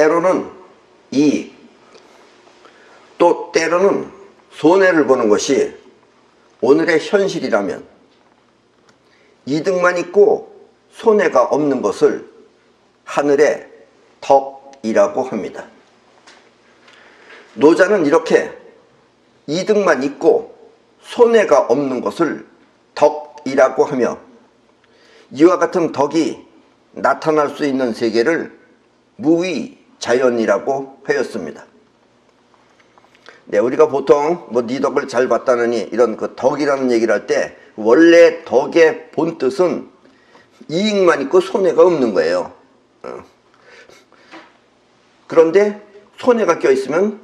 때로는 이익, 또 때로는 손해를 보는 것이 오늘의 현실이라면 이득만 있고 손해가 없는 것을 하늘의 덕이라고 합니다. 노자는 이렇게 이득만 있고 손해가 없는 것을 덕이라고 하며 이와 같은 덕이 나타날 수 있는 세계를 무위자연이라고 하였습니다. 네, 우리가 보통 네 덕을 잘 봤다느니 이런 그 덕이라는 얘기를 할 때 원래 덕의 본뜻은 이익만 있고 손해가 없는 거예요. 그런데 손해가 껴있으면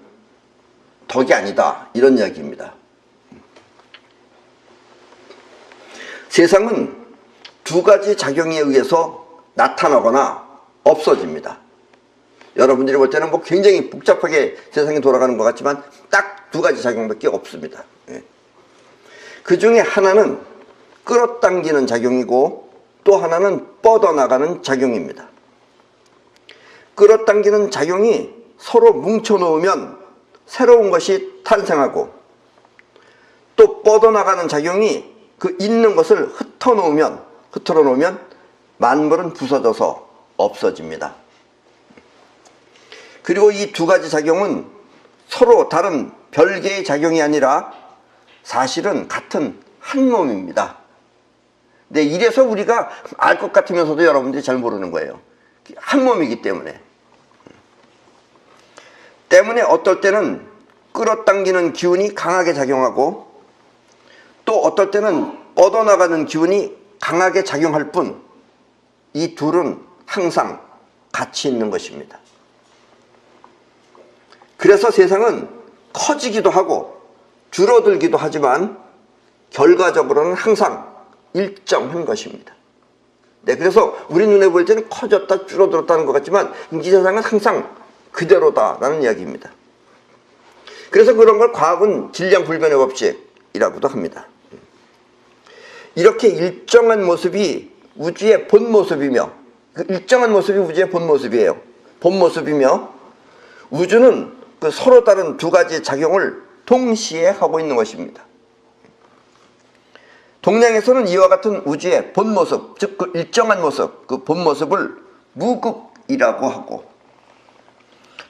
덕이 아니다, 이런 이야기입니다. 세상은 두 가지 작용에 의해서 나타나거나 없어집니다. 여러분들이 볼 때는 굉장히 복잡하게 세상이 돌아가는 것 같지만 딱 두 가지 작용밖에 없습니다. 그 중에 하나는 끌어당기는 작용이고 또 하나는 뻗어나가는 작용입니다. 끌어당기는 작용이 서로 뭉쳐놓으면 새로운 것이 탄생하고, 또 뻗어나가는 작용이 그 있는 것을 흩어 놓으면 만물은 부서져서 없어집니다. 그리고 이 두 가지 작용은 서로 다른 별개의 작용이 아니라 사실은 같은 한 몸입니다. 네, 이래서 우리가 알 것 같으면서도 여러분들이 잘 모르는 거예요. 한 몸이기 때문에. 어떨 때는 끌어당기는 기운이 강하게 작용하고 또 어떨 때는 뻗어나가는 기운이 강하게 작용할 뿐, 이 둘은 항상 같이 있는 것입니다. 그래서 세상은 커지기도 하고 줄어들기도 하지만 결과적으로는 항상 일정한 것입니다. 네, 그래서 우리 눈에 보일 때는 커졌다 줄어들었다는 것 같지만 이 세상은 항상 그대로다라는 이야기입니다. 그래서 그런 걸 과학은 질량불변의 법칙이라고도 합니다. 이렇게 일정한 모습이 우주의 본 모습이며, 그 일정한 모습이 우주의 본 모습이에요. 본 모습이며 우주는 그 서로 다른 두 가지 작용을 동시에 하고 있는 것입니다. 동양에서는 이와 같은 우주의 본 모습, 즉 그 일정한 모습, 그 본 모습을 무극이라고 하고,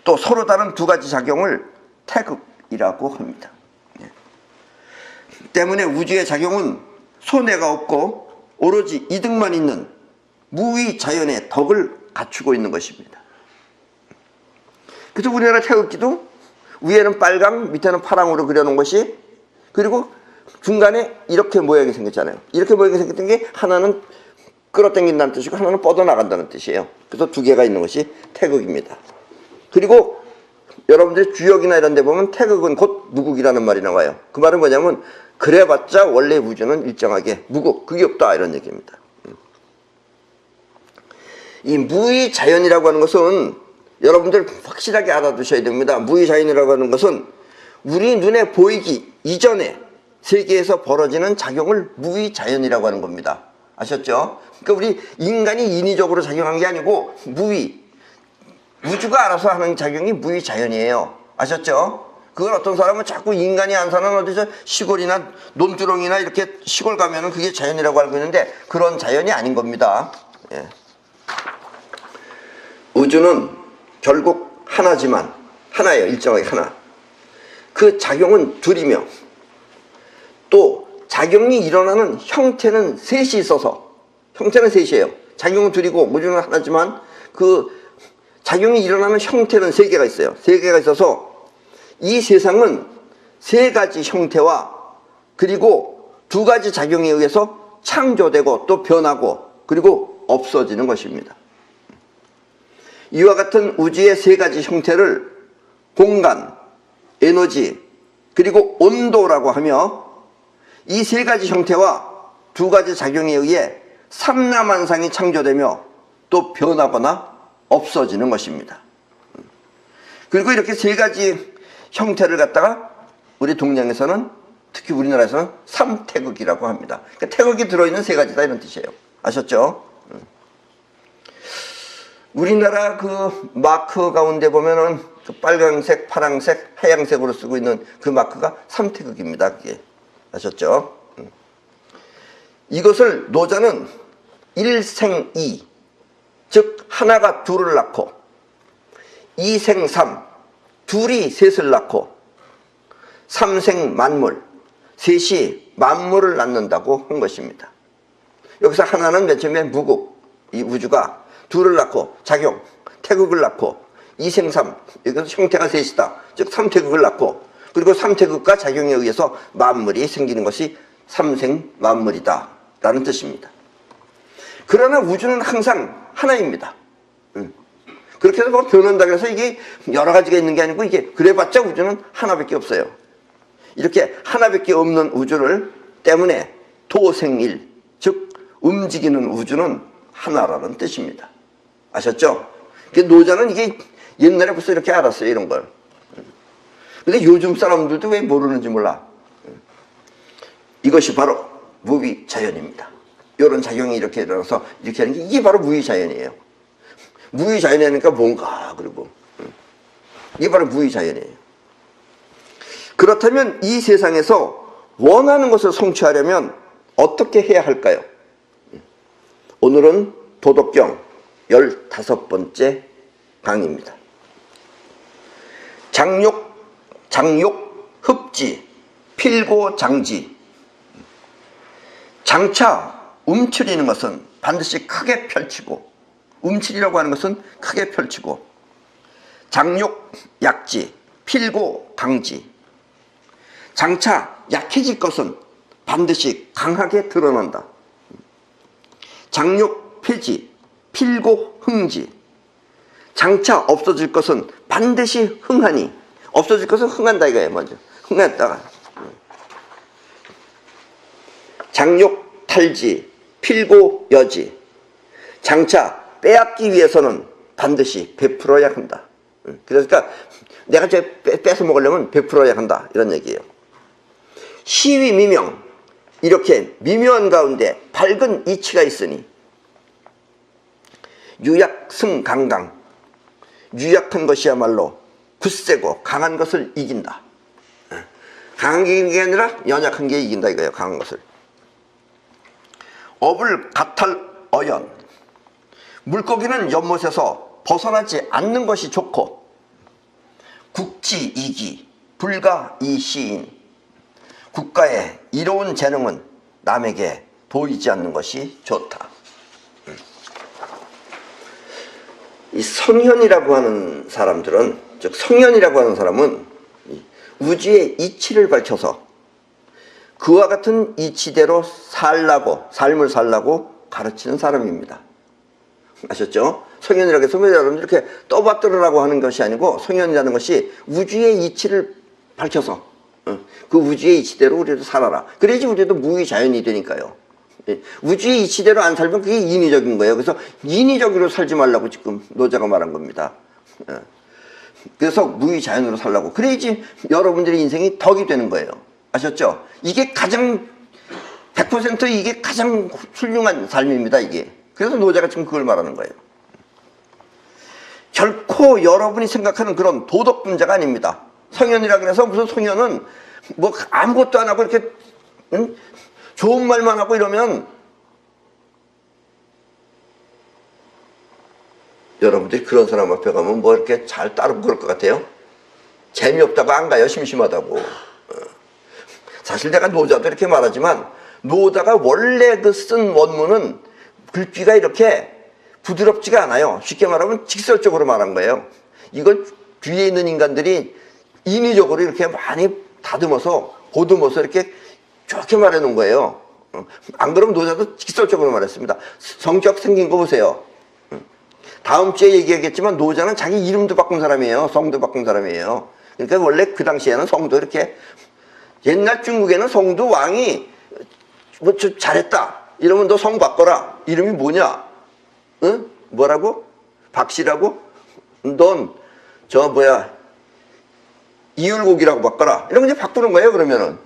또 서로 다른 두 가지 작용을 태극이라고 합니다. 때문에 우주의 작용은 손해가 없고 오로지 이득만 있는 무위자연의 덕을 갖추고 있는 것입니다. 그래서 우리나라 태극기도 위에는 빨강, 밑에는 파랑으로 그려놓은 것이, 그리고 중간에 이렇게 모양이 생겼잖아요. 이렇게 모양이 생겼던 게 하나는 끌어당긴다는 뜻이고 하나는 뻗어나간다는 뜻이에요. 그래서 두 개가 있는 것이 태극입니다. 그리고 여러분들이 주역이나 이런 데 보면 태극은 곧 무극이라는 말이 나와요. 그 말은 뭐냐면 그래봤자 원래 우주는 일정하게 무극, 극이 없다, 이런 얘기입니다. 이 무위자연이라고 하는 것은 여러분들 확실하게 알아두셔야 됩니다. 무위자연이라고 하는 것은 우리 눈에 보이기 이전에 세계에서 벌어지는 작용을 무위자연이라고 하는 겁니다. 아셨죠? 그러니까 우리 인간이 인위적으로 작용한 게 아니고 우주가 알아서 하는 작용이 무위자연이에요. 아셨죠? 그걸 어떤 사람은 자꾸 인간이 안 사는 어디서 시골이나 논두렁이나 이렇게 시골 가면은 그게 자연이라고 알고 있는데 그런 자연이 아닌 겁니다. 예. 우주는 결국 하나지만, 하나예요. 일정하게 하나. 그 작용은 둘이며 또 작용이 일어나는 형태는 셋이 있어서, 형태는 셋이에요. 작용은 둘이고 우주는 하나지만 그 작용이 일어나는 형태는 세 개가 있어요. 세 개가 있어서 이 세상은 세 가지 형태와 그리고 두 가지 작용에 의해서 창조되고 또 변하고 그리고 없어지는 것입니다. 이와 같은 우주의 세 가지 형태를 공간, 에너지, 그리고 온도라고 하며 이 세 가지 형태와 두 가지 작용에 의해 삼라만상이 창조되며 또 변하거나 없어지는 것입니다. 그리고 이렇게 세 가지 형태를 갖다가 우리 동양에서는, 특히 우리나라에서는 삼태극이라고 합니다. 그러니까 태극이 들어있는 세 가지다, 이런 뜻이에요. 아셨죠? 우리나라 그 마크 가운데 보면은 그 빨강색, 파랑색, 하양색으로 쓰고 있는 그 마크가 삼태극입니다. 그게 아셨죠? 이것을 노자는 일생이, 즉 하나가 둘을 낳고, 이생삼, 둘이 셋을 낳고, 삼생만물, 셋이 만물을 낳는다고 한 것입니다. 여기서 하나는 맨 처음에 무국, 이 우주가 둘을 낳고 작용, 태극을 낳고, 이생삼, 여기서 형태가 셋이다. 즉 삼태극을 낳고, 그리고 삼태극과 작용에 의해서 만물이 생기는 것이 삼생만물이다 라는 뜻입니다. 그러나 우주는 항상 하나입니다. 그렇게 해서 뭐 변한다고 해서 이게 여러 가지가 있는 게 아니고, 이게 그래봤자 우주는 하나밖에 없어요. 이렇게 하나밖에 없는 우주를 때문에 도생일, 즉 움직이는 우주는 하나라는 뜻입니다. 아셨죠? 노자는 이게 옛날에 벌써 이렇게 알았어요, 이런 걸. 근데 요즘 사람들도 왜 모르는지 몰라. 이것이 바로 무위자연입니다. 이런 작용이 이렇게 일어나서 이렇게 하는 게 이게 바로 무위자연이에요. 무위자연이니까 뭔가, 그리고 이게 바로 무위자연이에요. 그렇다면 이 세상에서 원하는 것을 성취하려면 어떻게 해야 할까요? 오늘은 도덕경 15번째 강의입니다. 장욕, 흡지, 필고장지. 장차 움츠리는 것은 반드시 크게 펼치고, 움츠리라고 하는 것은 크게 펼치고, 장욕, 약지, 필고, 강지. 장차 약해질 것은 반드시 강하게 드러난다. 장욕, 폐지, 필고, 흥지. 장차 없어질 것은 반드시 흥하니, 없어질 것은 흥한다 이거예요. 먼저 흥했다가 장욕, 탈지, 필고, 여지. 장차 빼앗기 위해서는 반드시 베풀어야 한다. 그러니까 내가 뺏어 먹으려면 베풀어야 한다 이런 얘기예요. 시위 미명, 이렇게 미묘한 가운데 밝은 이치가 있으니 유약승강강, 유약한 것이야말로 굳세고 강한 것을 이긴다. 강한 게 이기는 게 아니라 연약한 게 이긴다 이거예요. 강한 것을. 어불 가탈어연, 물고기는 연못에서 벗어나지 않는 것이 좋고, 국지이기, 불가이시인, 국가의 이로운 재능은 남에게 보이지 않는 것이 좋다. 이 성현이라고 하는 사람들은, 즉 성현이라고 하는 사람은 우주의 이치를 밝혀서 그와 같은 이치대로 삶을 살라고 가르치는 사람입니다. 아셨죠? 성현이라고 해서 여러분들 이렇게 떠받들으라고 하는 것이 아니고, 성현이라는 것이 우주의 이치를 밝혀서 그 우주의 이치대로 우리도 살아라. 그래야지 우리도 무위자연이 되니까요. 우주의 이치대로 안 살면 그게 인위적인 거예요. 그래서 인위적으로 살지 말라고 지금 노자가 말한 겁니다. 그래서 무위자연으로 살라고. 그래야지 여러분들의 인생이 덕이 되는 거예요. 아셨죠? 이게 가장 100% 이게 가장 훌륭한 삶입니다. 이게. 그래서 노자가 지금 그걸 말하는 거예요. 결코 여러분이 생각하는 그런 도덕분자가 아닙니다. 성현이라 그래서 무슨 성현은 뭐 아무것도 안 하고 이렇게 좋은 말만 하고 이러면 여러분들이 그런 사람 앞에 가면 뭐 이렇게 잘 따르고 그럴 것 같아요? 재미없다고 안 가요. 심심하다고. 사실 내가 노자도 이렇게 말하지만, 노자가 원래 그 쓴 원문은 글귀가 이렇게 부드럽지가 않아요. 쉽게 말하면 직설적으로 말한 거예요. 이걸 뒤에 있는 인간들이 인위적으로 이렇게 많이 다듬어서 보듬어서 이렇게 좋게 말해 놓은 거예요. 안 그러면 노자도 직설적으로 말했습니다. 성격 생긴 거 보세요. 다음 주에 얘기하겠지만 노자는 자기 이름도 바꾼 사람이에요. 성도 바꾼 사람이에요. 그러니까 원래 그 당시에는 성도 이렇게, 옛날 중국에는 성도 왕이 뭐 잘했다 이러면 너 성 바꿔라. 이름이 뭐냐? 응? 뭐라고? 박씨라고? 넌 저 뭐야 이율곡이라고 바꿔라. 이러면 이제 바꾸는 거예요. 그러면은.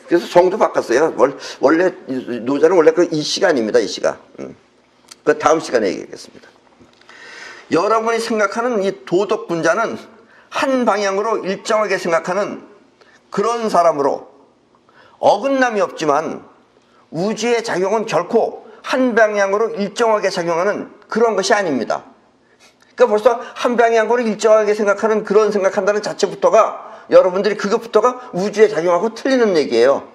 그래서 성도 바꿨어요. 원래 노자는 원래 그 이 시간입니다. 이 시간. 그 다음 시간에 얘기하겠습니다. 여러분이 생각하는 이 도덕 분자는 한 방향으로 일정하게 생각하는 그런 사람으로 어긋남이 없지만 우주의 작용은 결코 한 방향으로 일정하게 작용하는 그런 것이 아닙니다. 그러니까 벌써 한 방향으로 일정하게 생각하는 그런 생각한다는 자체부터가 여러분들이 그것부터가 우주에 작용하고 틀리는 얘기예요.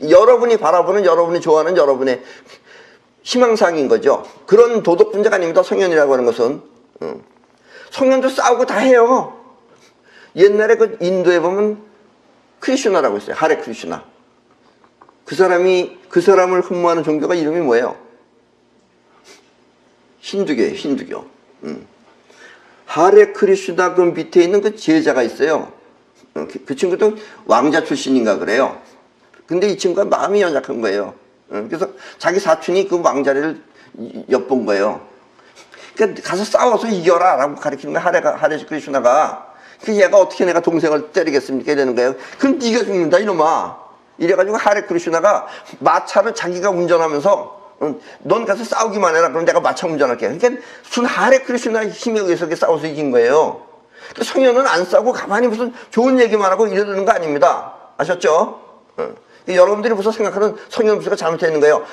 여러분이 바라보는 여러분이 좋아하는 여러분의 희망사항인 거죠. 그런 도덕 분자가 아닙니다. 성현이라고 하는 것은. 성현도 싸우고 다 해요. 옛날에 그 인도에 보면 크리슈나라고 있어요. 하레 크리슈나. 그 사람을 흠모하는 종교가 이름이 뭐예요? 힌두교예요. 힌두교. 하레 크리슈나 그 밑에 있는 그 제자가 있어요. 그 친구도 왕자 출신인가 그래요. 근데 이 친구가 마음이 연약한 거예요. 그래서 자기 사촌이 그 왕자리를 엿본 거예요. 그러니까 가서 싸워서 이겨라 라고 가르치는 거야. 하레 크리슈나가. 그 얘가 어떻게 내가 동생을 때리겠습니까? 이러는 거예요. 그럼 네가 죽는다 이놈아. 이래가지고 하레 크리슈나가 마차를 자기가 운전하면서 넌 가서 싸우기만 해라. 그럼 내가 마차 운전할게. 그러니까 순 하레 크리슈나의 힘에 의해서 싸워서 이긴 거예요. 성현은 안 싸우고 가만히 무슨 좋은 얘기만 하고 이러는 거 아닙니다. 아셨죠? 여러분들이 무슨 생각하는 성현 부수가 잘못되어 있는 거예요.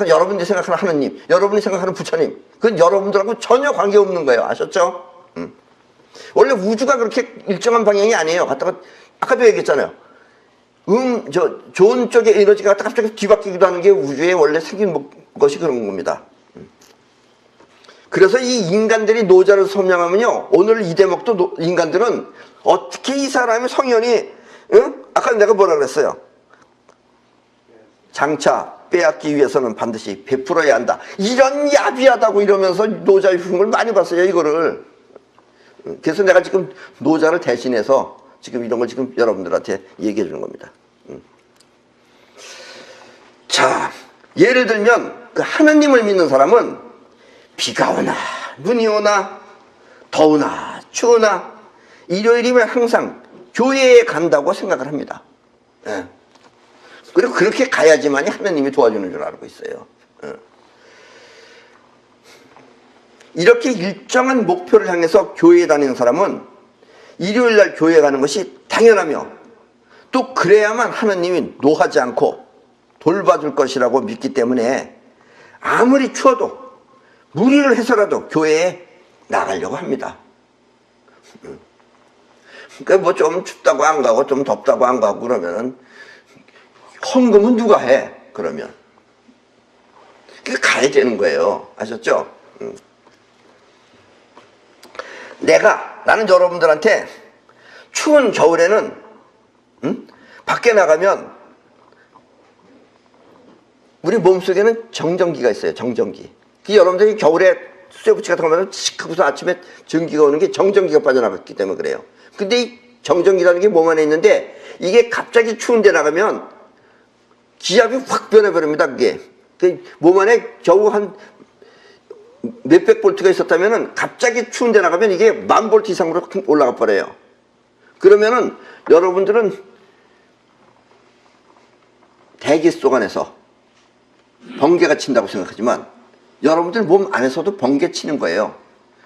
여러분들이 생각하는 하느님, 여러분이 생각하는 부처님, 그건 여러분들하고 전혀 관계없는 거예요. 아셨죠? 원래 우주가 그렇게 일정한 방향이 아니에요. 갔다가 아까도 얘기했잖아요. 좋은 쪽의 에너지가 갔다가 갑자기 뒤바뀌기도 하는 게 우주에 원래 생긴 것이 그런 겁니다. 그래서 이 인간들이 노자를 설명하면요, 오늘 이 대목도 인간들은 어떻게 이 사람의 성현이, 아까 내가 뭐라 그랬어요? 장차 빼앗기 위해서는 반드시 베풀어야 한다. 이런 야비하다고 이러면서 노자의 흉을 많이 봤어요, 이거를. 그래서 내가 지금 노자를 대신해서 지금 이런 걸 지금 여러분들한테 얘기해 주는 겁니다. 자, 예를 들면 그 하나님을 믿는 사람은 비가 오나 눈이 오나 더우나 추우나 일요일이면 항상 교회에 간다고 생각을 합니다. 그리고 그렇게 가야지만이 하나님이 도와주는 줄 알고 있어요. 이렇게 일정한 목표를 향해서 교회에 다니는 사람은 일요일날 교회에 가는 것이 당연하며 또 그래야만 하나님이 노하지 않고 돌봐줄 것이라고 믿기 때문에 아무리 추워도 무리를 해서라도 교회에 나가려고 합니다. 그러니까 뭐 좀 춥다고 안 가고 좀 덥다고 안 가고 그러면은 헌금은 누가 해? 그러면 가야 되는 거예요. 아셨죠? 나는 여러분들한테 추운 겨울에는 밖에 나가면 우리 몸속에는 정전기가 있어요. 정전기. 여러분들이 겨울에 쇠붙이 같은 거 하면 칙하고서 아침에 전기가 오는 게 정전기가 빠져나갔기 때문에 그래요. 근데 이 정전기라는 게 몸 안에 있는데 이게 갑자기 추운 데 나가면 기압이 확 변해버립니다. 그게 몸 안에 겨우 한 몇백 볼트가 있었다면은 갑자기 추운 데 나가면 이게 10,000볼트 이상으로 올라가 버려요. 그러면은 여러분들은 대기 속 안에서 번개가 친다고 생각하지만 여러분들 몸 안에서도 번개 치는 거예요.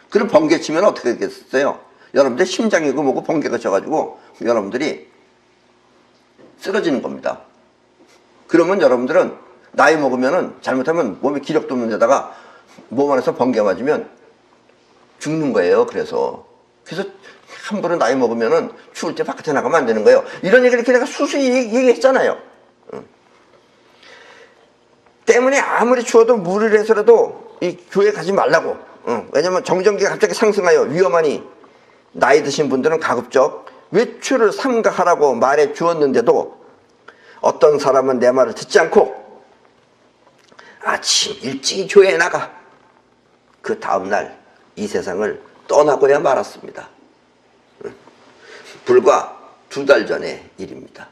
그럼 번개 치면 어떻게 되겠어요? 여러분들 심장이고 뭐고 번개가 쳐가지고 여러분들이 쓰러지는 겁니다. 그러면 여러분들은 나이 먹으면은 잘못하면 몸에 기력도 없는 데다가 몸 안에서 번개 맞으면 죽는 거예요. 그래서 함부로 나이 먹으면은 추울 때 바깥에 나가면 안 되는 거예요. 이런 얘기를 이렇게 내가 수수히 얘기했잖아요. 때문에 아무리 추워도 무리를 해서라도 이 교회 가지 말라고. 왜냐면 정전기가 갑자기 상승하여 위험하니 나이 드신 분들은 가급적 외출을 삼가하라고 말해 주었는데도 어떤 사람은 내 말을 듣지 않고 아침 일찍 교회에 나가 그 다음날 이 세상을 떠나고야 말았습니다. 불과 2달 전의 일입니다.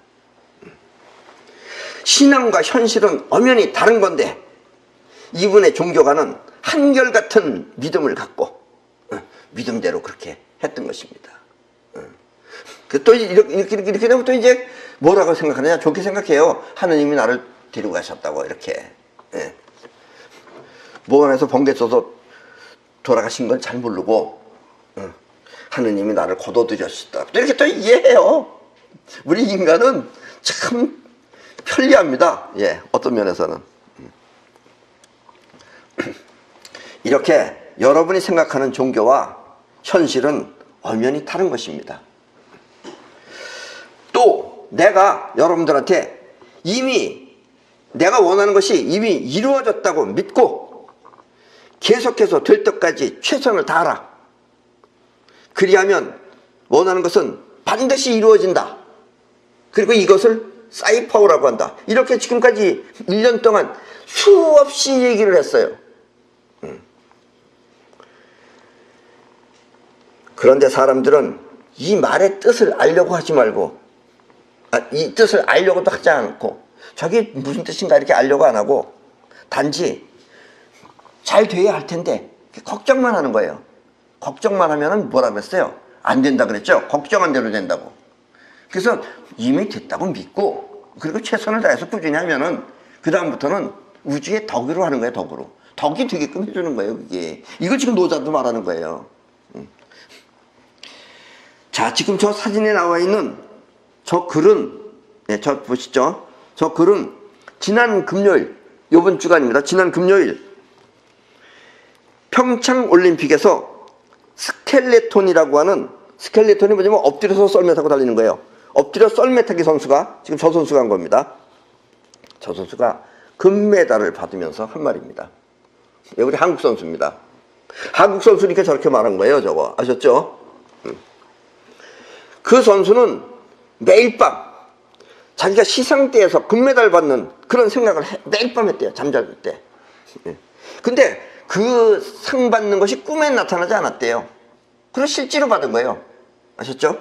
신앙과 현실은 엄연히 다른 건데 이분의 종교가는 한결같은 믿음을 갖고 믿음대로 그렇게 했던 것입니다. 또 이렇게 되면 또 이제 뭐라고 생각하느냐? 좋게 생각해요. 하느님이 나를 데리고 가셨다고 이렇게. 몸 안에서 번개 쳐서 돌아가신 건 잘 모르고 하느님이 나를 거둬들였다. 이렇게 또 이해해요. 우리 인간은 참 편리합니다. 예, 어떤 면에서는. 이렇게 여러분이 생각하는 종교와 현실은 엄연히 다른 것입니다. 또 내가 여러분들한테 이미 내가 원하는 것이 이미 이루어졌다고 믿고 계속해서 될 때까지 최선을 다하라. 그리하면 원하는 것은 반드시 이루어진다. 그리고 이것을 사이파워라고 한다. 이렇게 지금까지 1년 동안 수없이 얘기를 했어요. 그런데 사람들은 이 말의 뜻을 알려고 하지 말고, 이 뜻을 알려고도 하지 않고, 저게 무슨 뜻인가 이렇게 알려고 안 하고, 단지 잘 돼야 할 텐데 걱정만 하는 거예요. 걱정만 하면은 뭐라 그랬어요? 안 된다 그랬죠? 걱정한 대로 된다고. 그래서 이미 됐다고 믿고, 그리고 최선을 다해서 꾸준히 하면은 그 다음부터는 우주의 덕으로 하는 거예요. 덕으로. 덕이 되게끔 해주는 거예요. 이게. 이거 지금 노자도 말하는 거예요. 자, 지금 저 사진에 나와 있는 저 글은, 네, 저 보시죠? 저 글은 지난 금요일, 요번 주간입니다. 지난 금요일 평창 올림픽에서 스켈레톤이라고 하는, 스켈레톤이 뭐냐면 엎드려서 썰매 타고 달리는 거예요. 엎드려 썰매 타기 선수가, 지금 저 선수가 한 겁니다. 저 선수가 금메달을 받으면서 한 말입니다. 우리 한국 선수입니다. 한국 선수니까 저렇게 말한 거예요. 저거 아셨죠? 그 선수는 매일 밤 자기가 시상대에서 금메달 받는 그런 생각을 매일 밤 했대요. 잠잘 때. 근데 그 상 받는 것이 꿈에 나타나지 않았대요. 그래서 실제로 받은 거예요. 아셨죠?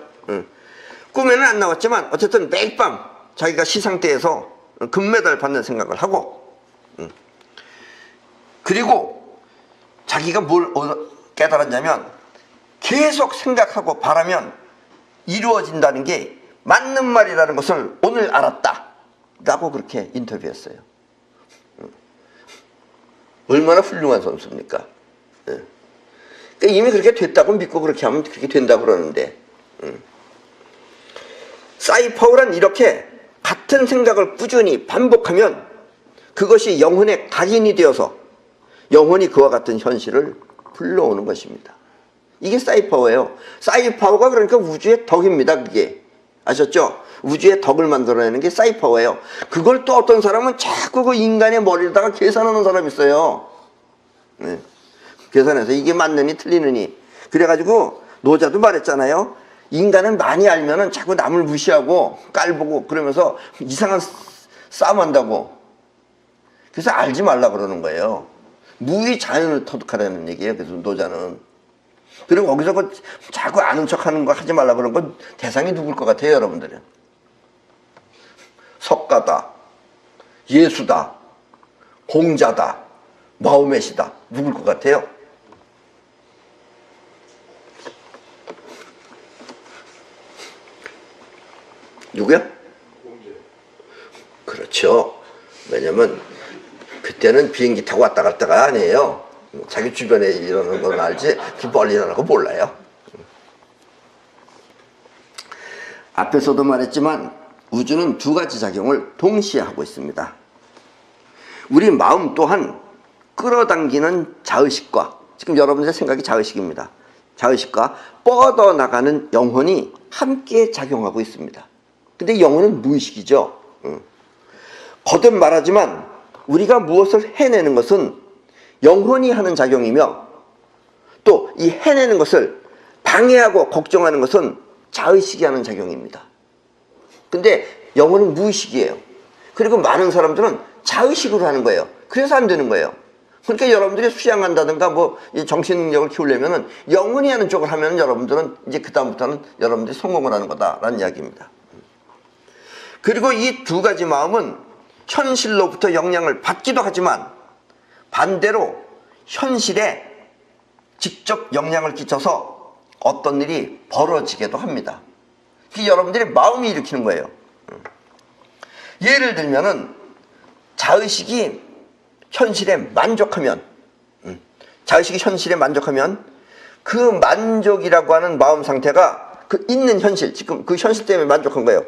꿈에는 안 나왔지만 어쨌든 매일 밤 자기가 시상대에서 금메달 받는 생각을 하고, 그리고 자기가 뭘 깨달았냐면 계속 생각하고 바라면 이루어진다는 게 맞는 말이라는 것을 오늘 알았다 라고 그렇게 인터뷰했어요. 얼마나 훌륭한 선수입니까? 그러니까 이미 그렇게 됐다고 믿고 그렇게 하면 그렇게 된다고 그러는데, 사이파워란 이렇게 같은 생각을 꾸준히 반복하면 그것이 영혼의 각인이 되어서 영혼이 그와 같은 현실을 불러오는 것입니다. 이게 사이파워예요. 사이파워가 그러니까 우주의 덕입니다. 그게 아셨죠? 우주의 덕을 만들어내는 게 사이파워예요. 그걸 또 어떤 사람은 자꾸 그 인간의 머리에다가 계산하는 사람이 있어요. 네. 계산해서 이게 맞느니 틀리느니. 그래가지고 노자도 말했잖아요. 인간은 많이 알면은 자꾸 남을 무시하고 깔보고 그러면서 이상한 싸움한다고. 그래서 알지 말라 그러는 거예요. 무의 자연을 터득하라는 얘기예요. 그래서 노자는. 그리고 거기서 그 자꾸 아는 척 하는 거 하지 말라 그런 건 대상이 누굴 것 같아요, 여러분들은? 석가다, 예수다, 공자다, 마호메시다. 누굴 것 같아요? 누구야? 그렇죠. 왜냐면 그때는 비행기 타고 왔다 갔다가 아니에요. 자기 주변에 일어나는 건 알지 멀리 일어나는 거 몰라요. 앞에서도 말했지만 우주는 두 가지 작용을 동시에 하고 있습니다. 우리 마음 또한 끌어당기는 자의식과, 지금 여러분들의 생각이 자의식입니다. 자의식과 뻗어나가는 영혼이 함께 작용하고 있습니다. 근데 영혼은 무의식이죠. 거듭 말하지만 우리가 무엇을 해내는 것은 영혼이 하는 작용이며, 또 이 해내는 것을 방해하고 걱정하는 것은 자의식이 하는 작용입니다. 근데 영혼은 무의식이에요. 그리고 많은 사람들은 자의식으로 하는 거예요. 그래서 안 되는 거예요. 그러니까 여러분들이 수양한다든가 뭐 정신 능력을 키우려면은 영혼이 하는 쪽을 하면은 여러분들은 이제 그다음부터는 여러분들이 성공을 하는 거다라는 이야기입니다. 그리고 이 두 가지 마음은 현실로부터 영향을 받기도 하지만 반대로 현실에 직접 영향을 끼쳐서 어떤 일이 벌어지기도 합니다. 그게 여러분들의 마음이 일으키는 거예요. 예를 들면은 자의식이 현실에 만족하면, 자의식이 현실에 만족하면 그 만족이라고 하는 마음 상태가 그 있는 현실, 지금 그 현실 때문에 만족한 거예요.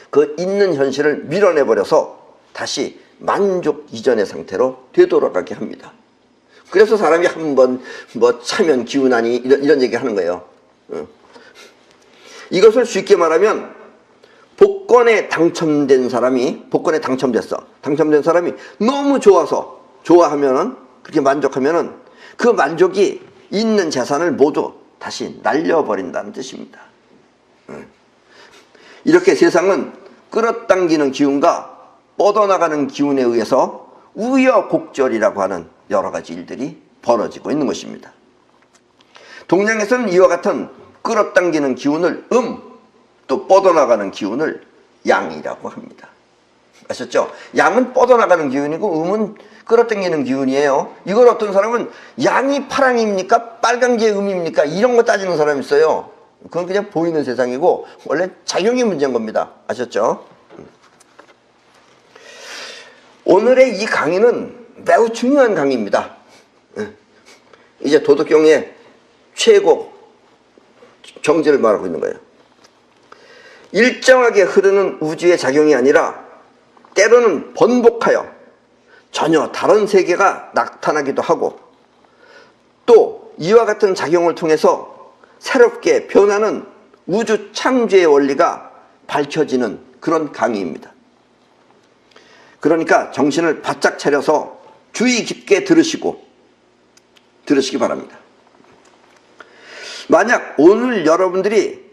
그 있는 현실을 밀어내버려서 다시 만족 이전의 상태로 되돌아가게 합니다. 그래서 사람이 한번 뭐 차면 기운하니 이런 얘기 하는 거예요. 이것을 쉽게 말하면 복권에 당첨된 사람이, 복권에 당첨됐어. 당첨된 사람이 너무 좋아서, 좋아하면은, 그렇게 만족하면은 그 만족이 있는 재산을 모두 다시 날려버린다는 뜻입니다. 이렇게 세상은 끌어당기는 기운과 뻗어나가는 기운에 의해서 우여곡절이라고 하는 여러 가지 일들이 벌어지고 있는 것입니다. 동양에서는 이와 같은 끌어당기는 기운을 또 뻗어나가는 기운을 양이라고 합니다. 아셨죠? 양은 뻗어나가는 기운이고 음은 끌어당기는 기운이에요. 이걸 어떤 사람은 양이 파랑입니까? 빨간 게 음입니까? 이런 거 따지는 사람이 있어요. 그건 그냥 보이는 세상이고 원래 작용이 문제인 겁니다. 아셨죠? 오늘의 이 강의는 매우 중요한 강의입니다. 이제 도덕경의 최고 정제를 말하고 있는 거예요. 일정하게 흐르는 우주의 작용이 아니라 때로는 번복하여 전혀 다른 세계가 나타나기도 하고 또 이와 같은 작용을 통해서 새롭게 변하는 우주 창조의 원리가 밝혀지는 그런 강의입니다. 그러니까 정신을 바짝 차려서 주의 깊게 들으시기 바랍니다. 만약 오늘 여러분들이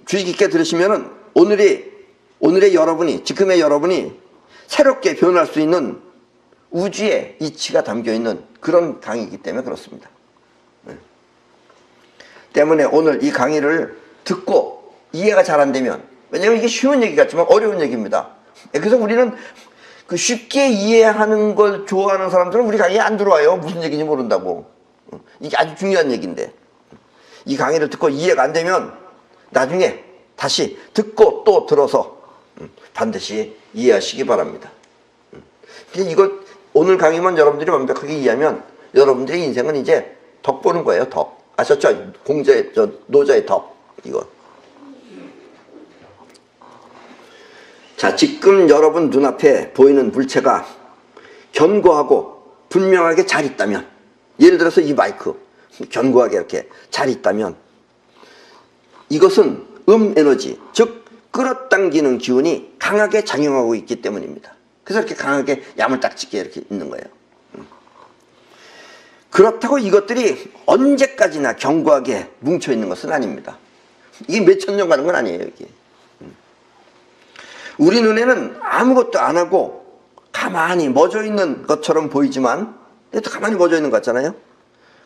주의 깊게 들으시면은 오늘의 여러분이, 지금의 여러분이 새롭게 변할 수 있는 우주의 이치가 담겨있는 그런 강의이기 때문에 그렇습니다. 때문에 오늘 이 강의를 듣고 이해가 잘 안 되면, 왜냐하면 이게 쉬운 얘기 같지만 어려운 얘기입니다. 그래서 우리는 그 쉽게 이해하는 걸 좋아하는 사람들은 우리 강의에 안 들어와요. 무슨 얘기인지 모른다고. 이게 아주 중요한 얘기인데 이 강의를 듣고 이해가 안 되면 나중에 다시 듣고 또 들어서 반드시 이해하시기 바랍니다. 이거 오늘 강의만 여러분들이 완벽하게 이해하면 여러분들의 인생은 이제 덕 보는 거예요. 덕. 아셨죠? 노자의 덕. 이거. 자, 지금 여러분 눈앞에 보이는 물체가 견고하고 분명하게 잘 있다면, 예를 들어서 이 마이크 견고하게 이렇게 잘 있다면 이것은 에너지, 즉 끌어당기는 기운이 강하게 작용하고 있기 때문입니다. 그래서 이렇게 강하게 야물딱지게 이렇게 있는 거예요. 그렇다고 이것들이 언제까지나 견고하게 뭉쳐있는 것은 아닙니다. 이게 몇천 년 가는 건 아니에요. 이게. 우리 눈에는 아무것도 안 하고 가만히 멎어 있는 것처럼 보이지만 또 가만히 멎어 있는 것 같잖아요.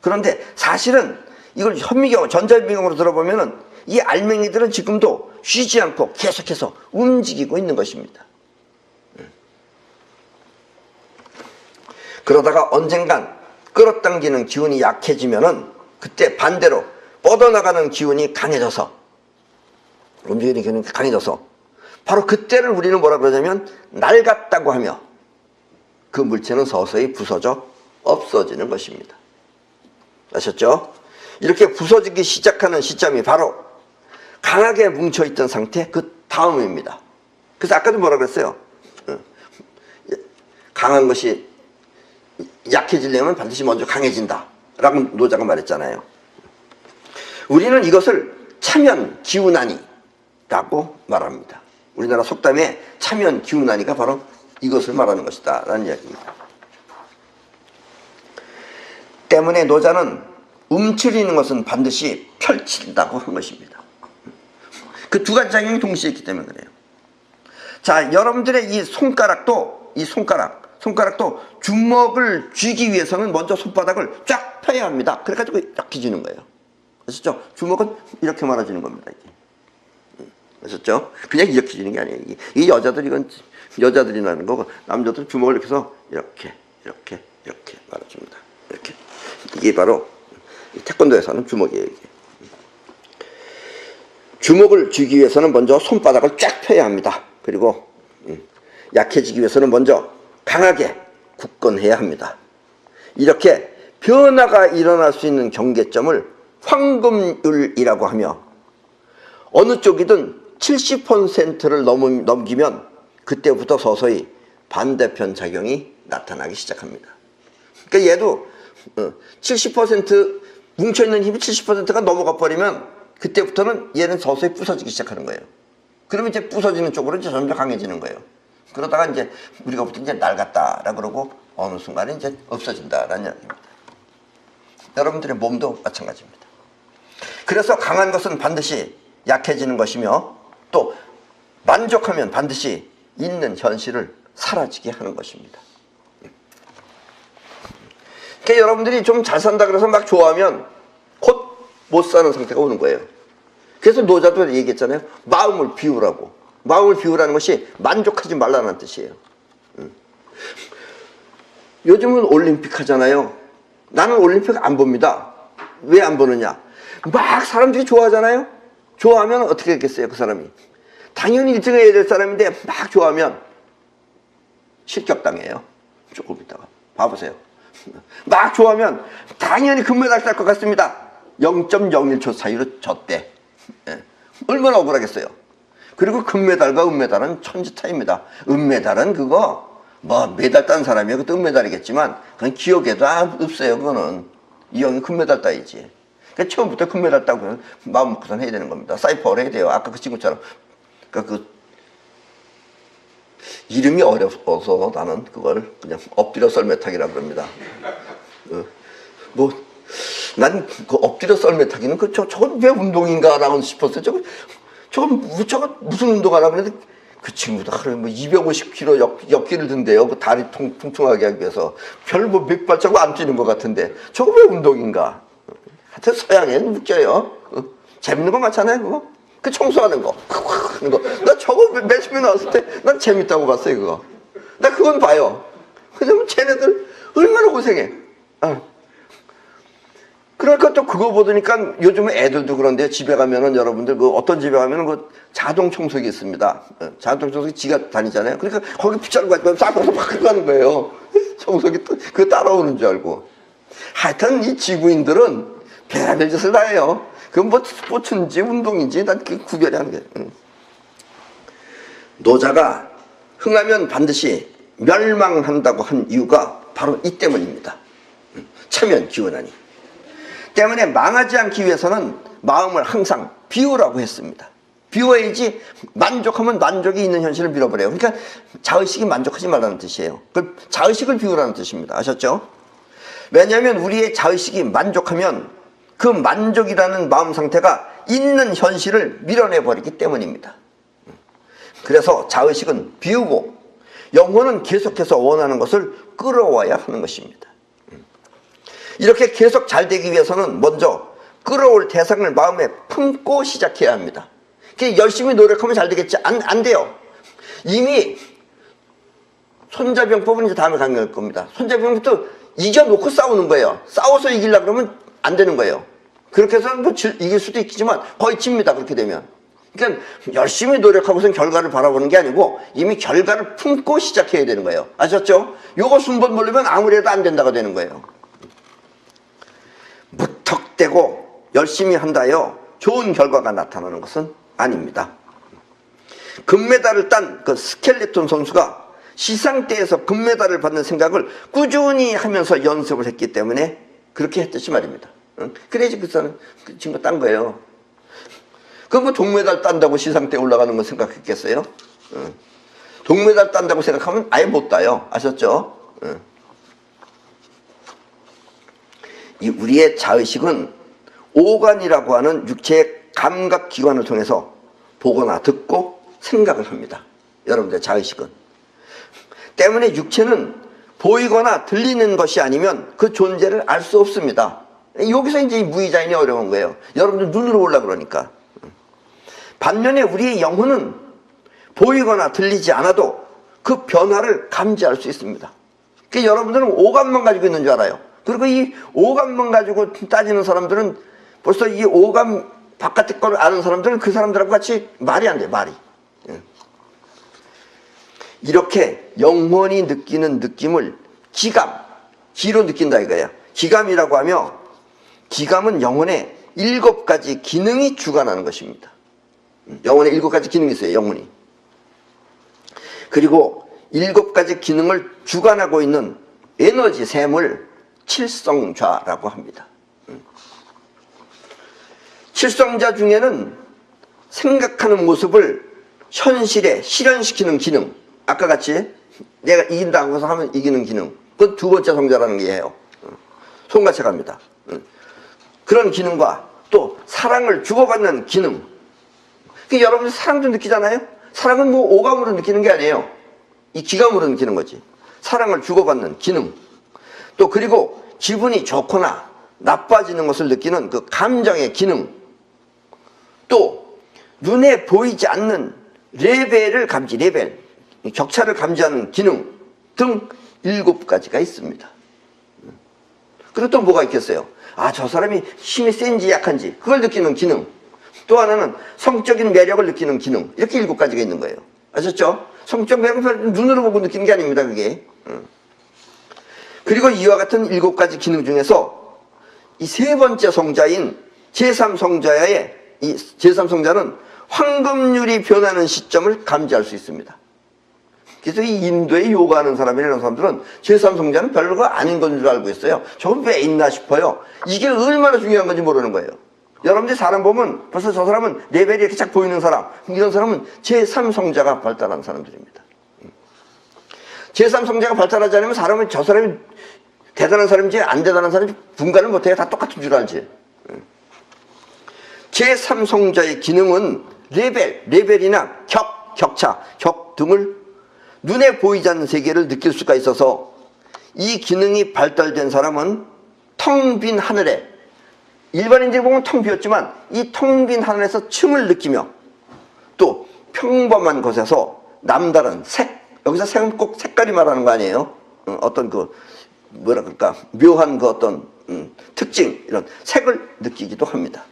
그런데 사실은 이걸 현미경, 전자현미경으로 들어보면은 이 알맹이들은 지금도 쉬지 않고 계속해서 움직이고 있는 것입니다. 그러다가 언젠간 끌어당기는 기운이 약해지면은 그때 반대로 뻗어나가는 기운이 강해져서, 움직이는 기운이 강해져서 바로 그때를 우리는 뭐라 그러냐면 낡았다고 하며 그 물체는 서서히 부서져 없어지는 것입니다. 아셨죠? 이렇게 부서지기 시작하는 시점이 바로 강하게 뭉쳐있던 상태 그 다음입니다. 그래서 아까도 뭐라 그랬어요? 강한 것이 약해지려면 반드시 먼저 강해진다 라고 노자가 말했잖아요. 우리는 이것을 차면 기운하니 라고 말합니다. 우리나라 속담에 차면 기운하니가 바로 이것을 말하는 것이다 라는 이야기입니다. 때문에 노자는 움츠리는 것은 반드시 펼친다고 한 것입니다. 그 두 가지 작용이 동시에 있기 때문에 그래요. 자, 여러분들의 이 손가락도 주먹을 쥐기 위해서는 먼저 손바닥을 쫙 펴야 합니다. 그래가지고 이렇게 쥐는 거예요. 아셨죠? 주먹은 이렇게 말아주는 겁니다. 이게. 아셨죠? 그냥 이렇게 쥐는 게 아니에요. 이게 여자들이 나는 거고, 남자들은 주먹을 이렇게 해서 이렇게 말아줍니다. 이렇게. 이게 바로 태권도에서 하는 주먹이에요. 이게. 주먹을 쥐기 위해서는 먼저 손바닥을 쫙 펴야 합니다. 그리고 약해지기 위해서는 먼저 강하게 굳건해야 합니다. 이렇게 변화가 일어날 수 있는 경계점을 황금률이라고 하며 어느 쪽이든 70%를 넘기면 그때부터 서서히 반대편 작용이 나타나기 시작합니다. 그러니까 얘도 70% 뭉쳐있는 힘이 70%가 넘어가 버리면 그때부터는 얘는 서서히 부서지기 시작하는 거예요. 그러면 이제 부서지는 쪽으로 이제 점점 강해지는 거예요. 그러다가 이제 우리가 보통 이제 낡았다라 그러고 어느 순간에 이제 없어진다라는 이야기입니다. 여러분들의 몸도 마찬가지입니다. 그래서 강한 것은 반드시 약해지는 것이며 또 만족하면 반드시 있는 현실을 사라지게 하는 것입니다. 그러니까 여러분들이 좀 잘 산다 그래서 막 좋아하면 곧 못 사는 상태가 오는 거예요. 그래서 노자도 얘기했잖아요. 마음을 비우라고. 마음을 비우라는 것이 만족하지 말라는 뜻이에요. 요즘은 올림픽 하잖아요. 나는 올림픽 안 봅니다. 왜 안 보느냐? 막 사람들이 좋아하잖아요. 좋아하면 어떻게 했겠어요, 그 사람이? 당연히 1등 해야 될 사람인데 막 좋아하면 실격당해요. 조금 있다가. 봐보세요. 막 좋아하면 당연히 금메달 딸 것 같습니다. 0.01초 사이로 졌대. 예. 얼마나 억울하겠어요. 그리고 금메달과 은메달은 천지 차이입니다. 은메달은 그거 뭐 메달 딴 사람이 그것도 은메달이겠지만 그건 기억에도 없어요. 그거는 이 형이 금메달 따야지. 그러니까 처음부터 금메달 따고 마음 먹고선 해야 되는 겁니다. 사이퍼를 해야 돼요. 아까 그 친구처럼. 그러니까 그 이름이 어려워서 나는 그걸 그냥 엎드려 썰매타기라 그럽니다. 난 그 엎드려 썰매타기는 저건 왜 운동인가라고 싶었어요. 저건 무슨 운동하나 그랬는데 그 친구도 하루에 뭐 250kg 역기를 든대요. 그 다리 통통하게 하기 위해서. 별 뭐 몇 발자국 안 뛰는 것 같은데 저거 왜 운동인가? 하여튼 서양에는 웃겨요. 재밌는 거 많잖아요, 그거. 그 청소하는 거. 하는 거. 나 저거 매주에 나왔을 때 난 재밌다고 봤어요, 그거. 나 그건 봐요. 왜냐면 쟤네들 얼마나 고생해. 그러니까 또 그거 보니까 요즘은 애들도 그런데 집에 가면은 여러분들 그 어떤 집에 가면은 그 자동 청소기 있습니다. 자동 청소기 지가 다니잖아요. 그러니까 거기 붙잡고 가지고 싹 막 가는 거예요. 청소기 또 그거 따라오는 줄 알고. 하여튼 이 지구인들은 별별 짓을 다 해요. 그건 뭐 스포츠인지 운동인지 난 그게 구별이 안 돼. 노자가 흥하면 반드시 멸망한다고 한 이유가 바로 이 때문입니다. 체면 기원하니. 때문에 망하지 않기 위해서는 마음을 항상 비우라고 했습니다. 비워야지 만족하면 만족이 있는 현실을 밀어버려요. 그러니까 자의식이 만족하지 말라는 뜻이에요. 그 자의식을 비우라는 뜻입니다. 아셨죠? 왜냐하면 우리의 자의식이 만족하면 그 만족이라는 마음 상태가 있는 현실을 밀어내버리기 때문입니다. 그래서 자의식은 비우고 영혼은 계속해서 원하는 것을 끌어와야 하는 것입니다. 이렇게 계속 잘 되기 위해서는 먼저 끌어올 대상을 마음에 품고 시작해야 합니다. 열심히 노력하면 잘 되겠지? 안 돼요. 이미 손자병법은 이제 다음에 강의할 겁니다. 손자병법도 이겨놓고 싸우는 거예요. 싸워서 이기려고 그러면 안 되는 거예요. 그렇게 해서 뭐 이길 수도 있겠지만 거의 집니다. 그렇게 되면. 그러니까 열심히 노력하고선 결과를 바라보는 게 아니고 이미 결과를 품고 시작해야 되는 거예요. 아셨죠? 요거 순번 모르면 아무리 해도 안 된다고 되는 거예요. 무턱대고 열심히 한다요 좋은 결과가 나타나는 것은 아닙니다. 금메달을 딴 그 스켈레톤 선수가 시상대에서 금메달을 받는 생각을 꾸준히 하면서 연습을 했기 때문에 그렇게 했듯이 말입니다. 그래야지 그 사람 그 친구 딴 거예요. 그럼 뭐 동메달 딴다고 시상대에 올라가는 거 생각했겠어요? 동메달 딴다고 생각하면 아예 못 따요. 아셨죠? 이 우리의 자의식은 오간이라고 하는 육체의 감각기관을 통해서 보거나 듣고 생각을 합니다. 여러분들의 자의식은. 때문에 육체는 보이거나 들리는 것이 아니면 그 존재를 알 수 없습니다. 여기서 이제 무의자인이 어려운 거예요. 여러분들 눈으로 보려 그러니까. 반면에 우리의 영혼은 보이거나 들리지 않아도 그 변화를 감지할 수 있습니다. 그러니까 여러분들은 오감만 가지고 있는 줄 알아요. 그리고 이 오감만 가지고 따지는 사람들은 벌써 이 오감 바깥의 걸 아는 사람들은 그 사람들하고 같이 말이 안 돼, 말이. 이렇게 영혼이 느끼는 느낌을 기로 느낀다 이거예요. 기감이라고 하며, 기감은 영혼의 7가지 기능이 주관하는 것입니다. 영혼의 7가지 기능이 있어요, 영혼이. 그리고 7가지 기능을 주관하고 있는 에너지 샘을 칠성좌라고 합니다. 칠성자 중에는 생각하는 모습을 현실에 실현시키는 기능, 아까 같이 내가 이긴다고 해서 하면 이기는 기능, 그건 2번째 성자라는 게 해요. 손같이 갑니다. 그런 기능과 또 사랑을 주고받는 기능. 여러분들 사랑도 느끼잖아요? 사랑은 뭐 오감으로 느끼는 게 아니에요. 이 기감으로 느끼는 거지. 사랑을 주고받는 기능. 또 그리고 기분이 좋거나 나빠지는 것을 느끼는 그 감정의 기능. 또 눈에 보이지 않는 레벨을 감지, 레벨, 격차를 감지하는 기능 등 7가지가 있습니다. 그리고 또 뭐가 있겠어요? 아, 저 사람이 힘이 센지 약한지 그걸 느끼는 기능. 또 하나는 성적인 매력을 느끼는 기능. 이렇게 7가지가 있는 거예요. 아셨죠? 성적 매력은 눈으로 보고 느끼는 게 아닙니다, 그게. 그리고 이와 같은 7가지 기능 중에서 이 3번째 성자인 제3성자의 이 제3성자는 황금률이 변하는 시점을 감지할 수 있습니다. 그래서 이 인도에 요가하는 사람이나 이런 사람들은 제3성자는 별로가 아닌 건 줄 알고 있어요. 저건 왜 있나 싶어요. 이게 얼마나 중요한 건지 모르는 거예요. 여러분들이 사람 보면 벌써 저 사람은 레벨이 이렇게 쫙 보이는 사람, 이런 사람은 제3성자가 발달한 사람들입니다. 제3성자가 발달하지 않으면 사람은 저 사람이 대단한 사람인지 안 대단한 사람인지 분간을 못해요. 다 똑같은 줄 알지. 제3성자의 기능은 레벨이나 격차, 격 등을 눈에 보이지 않는 세계를 느낄 수가 있어서 이 기능이 발달된 사람은 텅 빈 하늘에, 일반인들이 보면 텅 비었지만 이 텅 빈 하늘에서 춤을 느끼며 또 평범한 곳에서 남다른 색, 여기서 색은 꼭 색깔이 말하는 거 아니에요. 어떤 그 뭐라 그럴까 묘한 그 어떤 특징, 이런 색을 느끼기도 합니다.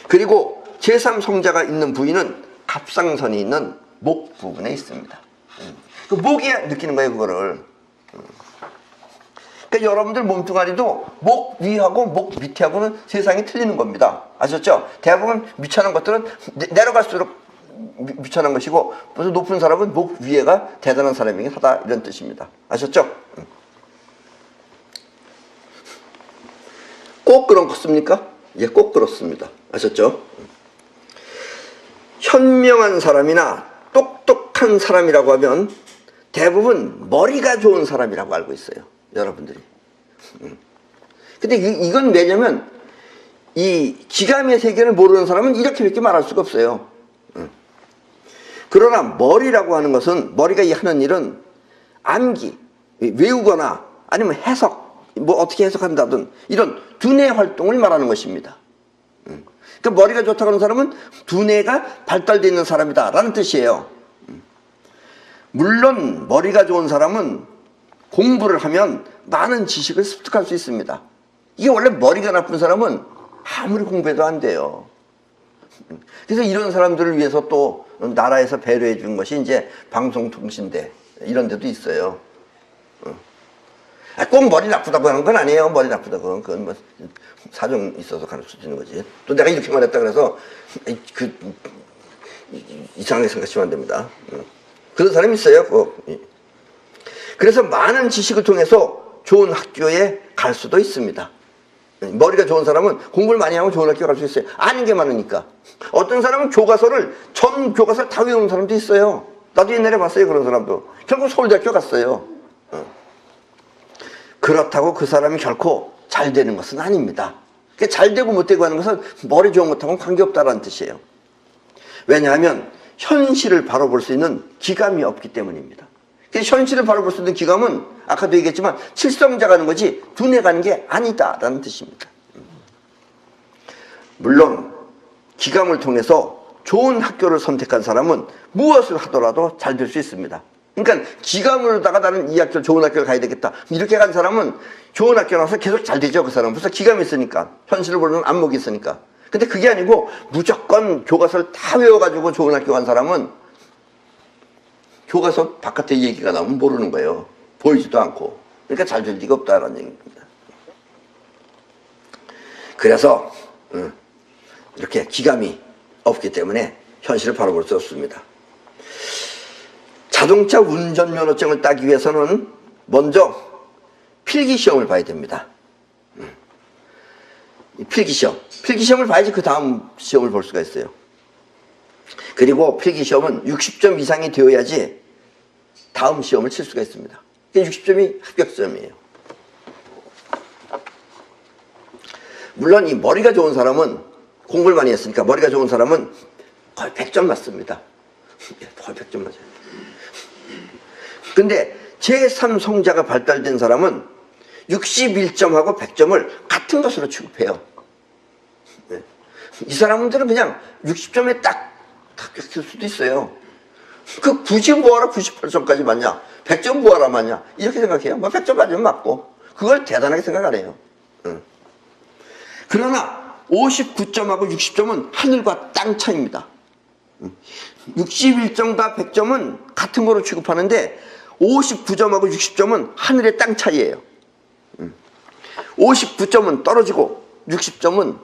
그리고 제3성자가 있는 부위는 갑상선이 있는 목 부분에 있습니다. 그 목이 느끼는 거예요, 그거를. 그러니까 여러분들 몸뚱아리도 목 위하고 목 밑에하고는 세상이 틀리는 겁니다. 아셨죠? 대부분 미천한 것들은 내려갈수록 미천한 것이고, 그래서 높은 사람은 목 위에가 대단한 사람이긴 하다, 이런 뜻입니다. 아셨죠? 꼭 그렇습니까? 예, 꼭 그렇습니다. 아셨죠? 현명한 사람이나 똑똑한 사람이라고 하면 대부분 머리가 좋은 사람이라고 알고 있어요, 여러분들이. 근데 이건 왜냐면 이 기감의 세계를 모르는 사람은 이렇게밖에 말할 수가 없어요. 그러나 머리라고 하는 것은, 머리가 하는 일은 암기, 외우거나 아니면 해석, 뭐 어떻게 해석한다든 이런 두뇌 활동을 말하는 것입니다. 그러니까 머리가 좋다고 하는 사람은 두뇌가 발달되어 있는 사람이다 라는 뜻이에요. 물론 머리가 좋은 사람은 공부를 하면 많은 지식을 습득할 수 있습니다. 이게 원래 머리가 나쁜 사람은 아무리 공부해도 안 돼요. 그래서 이런 사람들을 위해서 또 나라에서 배려해 준 것이 이제 방송통신대 이런 데도 있어요. 꼭 머리 나쁘다고 하는 건 아니에요. 머리 나쁘다고. 그건 뭐 사정 있어서 가르쳐주는 거지. 또 내가 이렇게 말했다 그래서 이상하게 생각하시면 안 됩니다. 그런 사람이 있어요. 그래서 많은 지식을 통해서 좋은 학교에 갈 수도 있습니다. 머리가 좋은 사람은 공부를 많이 하면 좋은 학교 갈 수 있어요. 아는 게 많으니까. 어떤 사람은 전 교과서를 다 외우는 사람도 있어요. 나도 옛날에 봤어요, 그런 사람도. 결국 서울대학교 갔어요. 그렇다고 그 사람이 결코 잘 되는 것은 아닙니다. 잘 되고 못 되고 하는 것은 머리 좋은 것하고는 관계없다는 뜻이에요. 왜냐하면 현실을 바로 볼 수 있는 기감이 없기 때문입니다. 현실을 바로 볼 수 있는 기감은 아까도 얘기했지만 칠성자 가는 거지 두뇌 가는 게 아니다라는 뜻입니다. 물론 기감을 통해서 좋은 학교를 선택한 사람은 무엇을 하더라도 잘 될 수 있습니다. 그러니까 기감으로다가 나는 이 학교 좋은 학교를 가야 되겠다 이렇게 간 사람은 좋은 학교 나와서 계속 잘 되죠. 그 사람은 벌써 기감이 있으니까, 현실을 보는 안목이 있으니까. 근데 그게 아니고 무조건 교과서를 다 외워가지고 좋은 학교 간 사람은 교과서 바깥에 얘기가 나오면 모르는 거예요. 보이지도 않고. 그러니까 잘 될 리가 없다라는 얘기입니다. 그래서 이렇게 기감이 없기 때문에 현실을 바라볼 수 없습니다. 자동차 운전면허증을 따기 위해서는 먼저 필기시험을 봐야 됩니다. 필기시험을 봐야지 그 다음 시험을 볼 수가 있어요. 그리고 필기시험은 60점 이상이 되어야지 다음 시험을 칠 수가 있습니다. 60점이 합격점이에요. 물론 이 머리가 좋은 사람은, 공부를 많이 했으니까 머리가 좋은 사람은 거의 100점 맞습니다. 거의 100점 맞아요. 근데 제3성자가 발달된 사람은 61점하고 100점을 같은 것으로 취급해요. 이 사람들은 그냥 60점에 딱 합격할 수도 있어요. 그 굳이 뭐하라 98점까지 맞냐, 100점 뭐하라 맞냐, 이렇게 생각해요. 뭐 100점 맞으면 맞고, 그걸 대단하게 생각 안 해요. 그러나 59점하고 60점은 하늘과 땅 차이입니다. 61점과 100점은 같은 거로 취급하는데 59점하고 60점은 하늘의 땅 차이예요. 59점은 떨어지고 60점은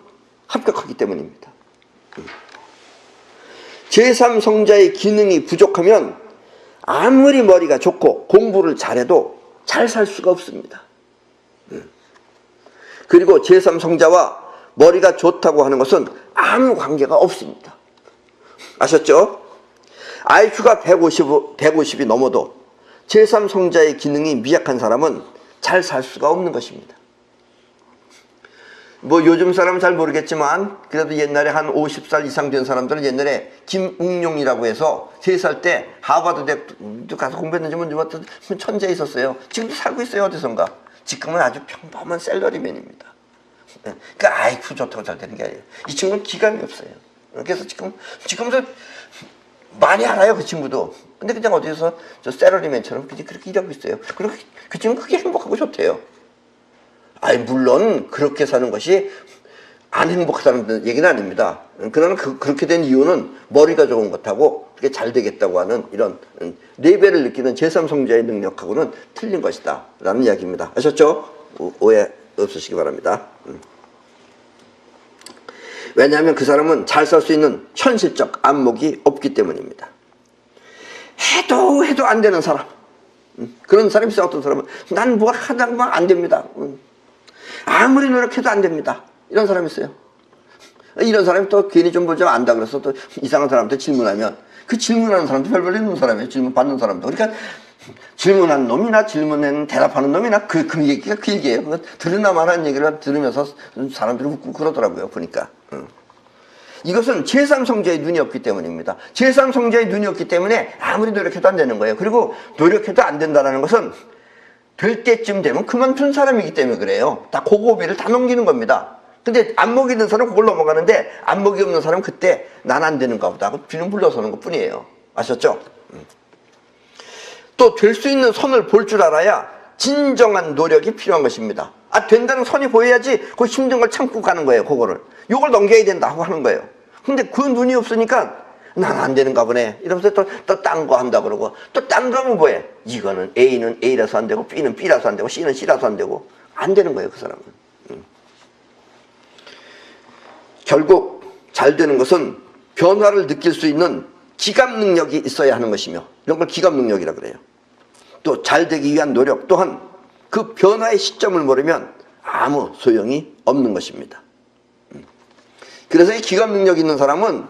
합격하기 때문입니다. 제3성자의 기능이 부족하면 아무리 머리가 좋고 공부를 잘해도 잘 살 수가 없습니다. 그리고 제3성자와 머리가 좋다고 하는 것은 아무 관계가 없습니다. 아셨죠? IQ가 150이 넘어도 제3성자의 기능이 미약한 사람은 잘 살 수가 없는 것입니다. 뭐 요즘 사람은 잘 모르겠지만 그래도 옛날에 한 50살 이상 된 사람들은 옛날에 김웅룡이라고 해서 3살 때 하버드 대학도 가서 공부했는지 뭔지 천재에 있었어요. 지금도 살고 있어요, 어디선가. 지금은 아주 평범한 셀러리맨입니다. 그러니까 IQ 좋다고 잘 되는 게 아니에요. 이 친구는 기감이 없어요. 그래서 지금도 많이 알아요, 그 친구도. 근데 그냥 어디서 저 셀러리맨처럼 그렇게 일하고 있어요. 그리고 그 친구는 그게 행복하고 좋대요. 아니, 물론 그렇게 사는 것이 안 행복하다는 얘기는 아닙니다. 그러나 그렇게 된 이유는 머리가 좋은 것하고 그렇게 잘 되겠다고 하는 이런 레벨을 느끼는 제3성자의 능력하고는 틀린 것이다 라는 이야기입니다. 아셨죠? 오해 없으시기 바랍니다. 왜냐하면 그 사람은 잘 살 수 있는 현실적 안목이 없기 때문입니다. 해도 안 되는 사람, 그런 사람이 있어요. 어떤 사람은 난 뭐 하다가 막 안 됩니다. 아무리 노력해도 안 됩니다. 이런 사람이 있어요. 이런 사람이 또 괜히 좀 보자 안다 그래서 또 이상한 사람한테 질문하면 그 질문하는 사람도 별별 있는 사람이에요. 질문 받는 사람도. 그러니까 질문한 놈이나 질문에 대답하는 놈이나 그 얘기가 그 얘기예요. 들으나 말하는 얘기를 들으면서 사람들이 웃고 그러더라고요. 보니까. 이것은 제3성자의 눈이 없기 때문입니다. 제3성자의 눈이 없기 때문에 아무리 노력해도 안 되는 거예요. 그리고 노력해도 안 된다는 것은 될 때쯤 되면 그만둔 사람이기 때문에 그래요. 다 고고비를 다 넘기는 겁니다. 근데 안목이 있는 사람은 그걸 넘어가는데 안목이 없는 사람은 그때 난 안 되는가 보다 하고 뒤는 불러서는 것 뿐이에요. 아셨죠? 또 될 수 있는 선을 볼 줄 알아야 진정한 노력이 필요한 것입니다. 아, 된다는 선이 보여야지 그 힘든 걸 참고 가는 거예요. 그거를 요걸 넘겨야 된다 하고 하는 거예요. 근데 그 눈이 없으니까 난 안 되는가 보네 이러면서 또 딴 거 한다 그러고 또 딴 거 하면 뭐해? 이거는 A는 A라서 안 되고 B는 B라서 안 되고 C는 C라서 안 되고 안 되는 거예요. 그 사람은. 결국 잘 되는 것은 변화를 느낄 수 있는 기감 능력이 있어야 하는 것이며 이런 걸 기감 능력이라 그래요. 또 잘 되기 위한 노력 또한 그 변화의 시점을 모르면 아무 소용이 없는 것입니다. 그래서 이 기감 능력 있는 사람은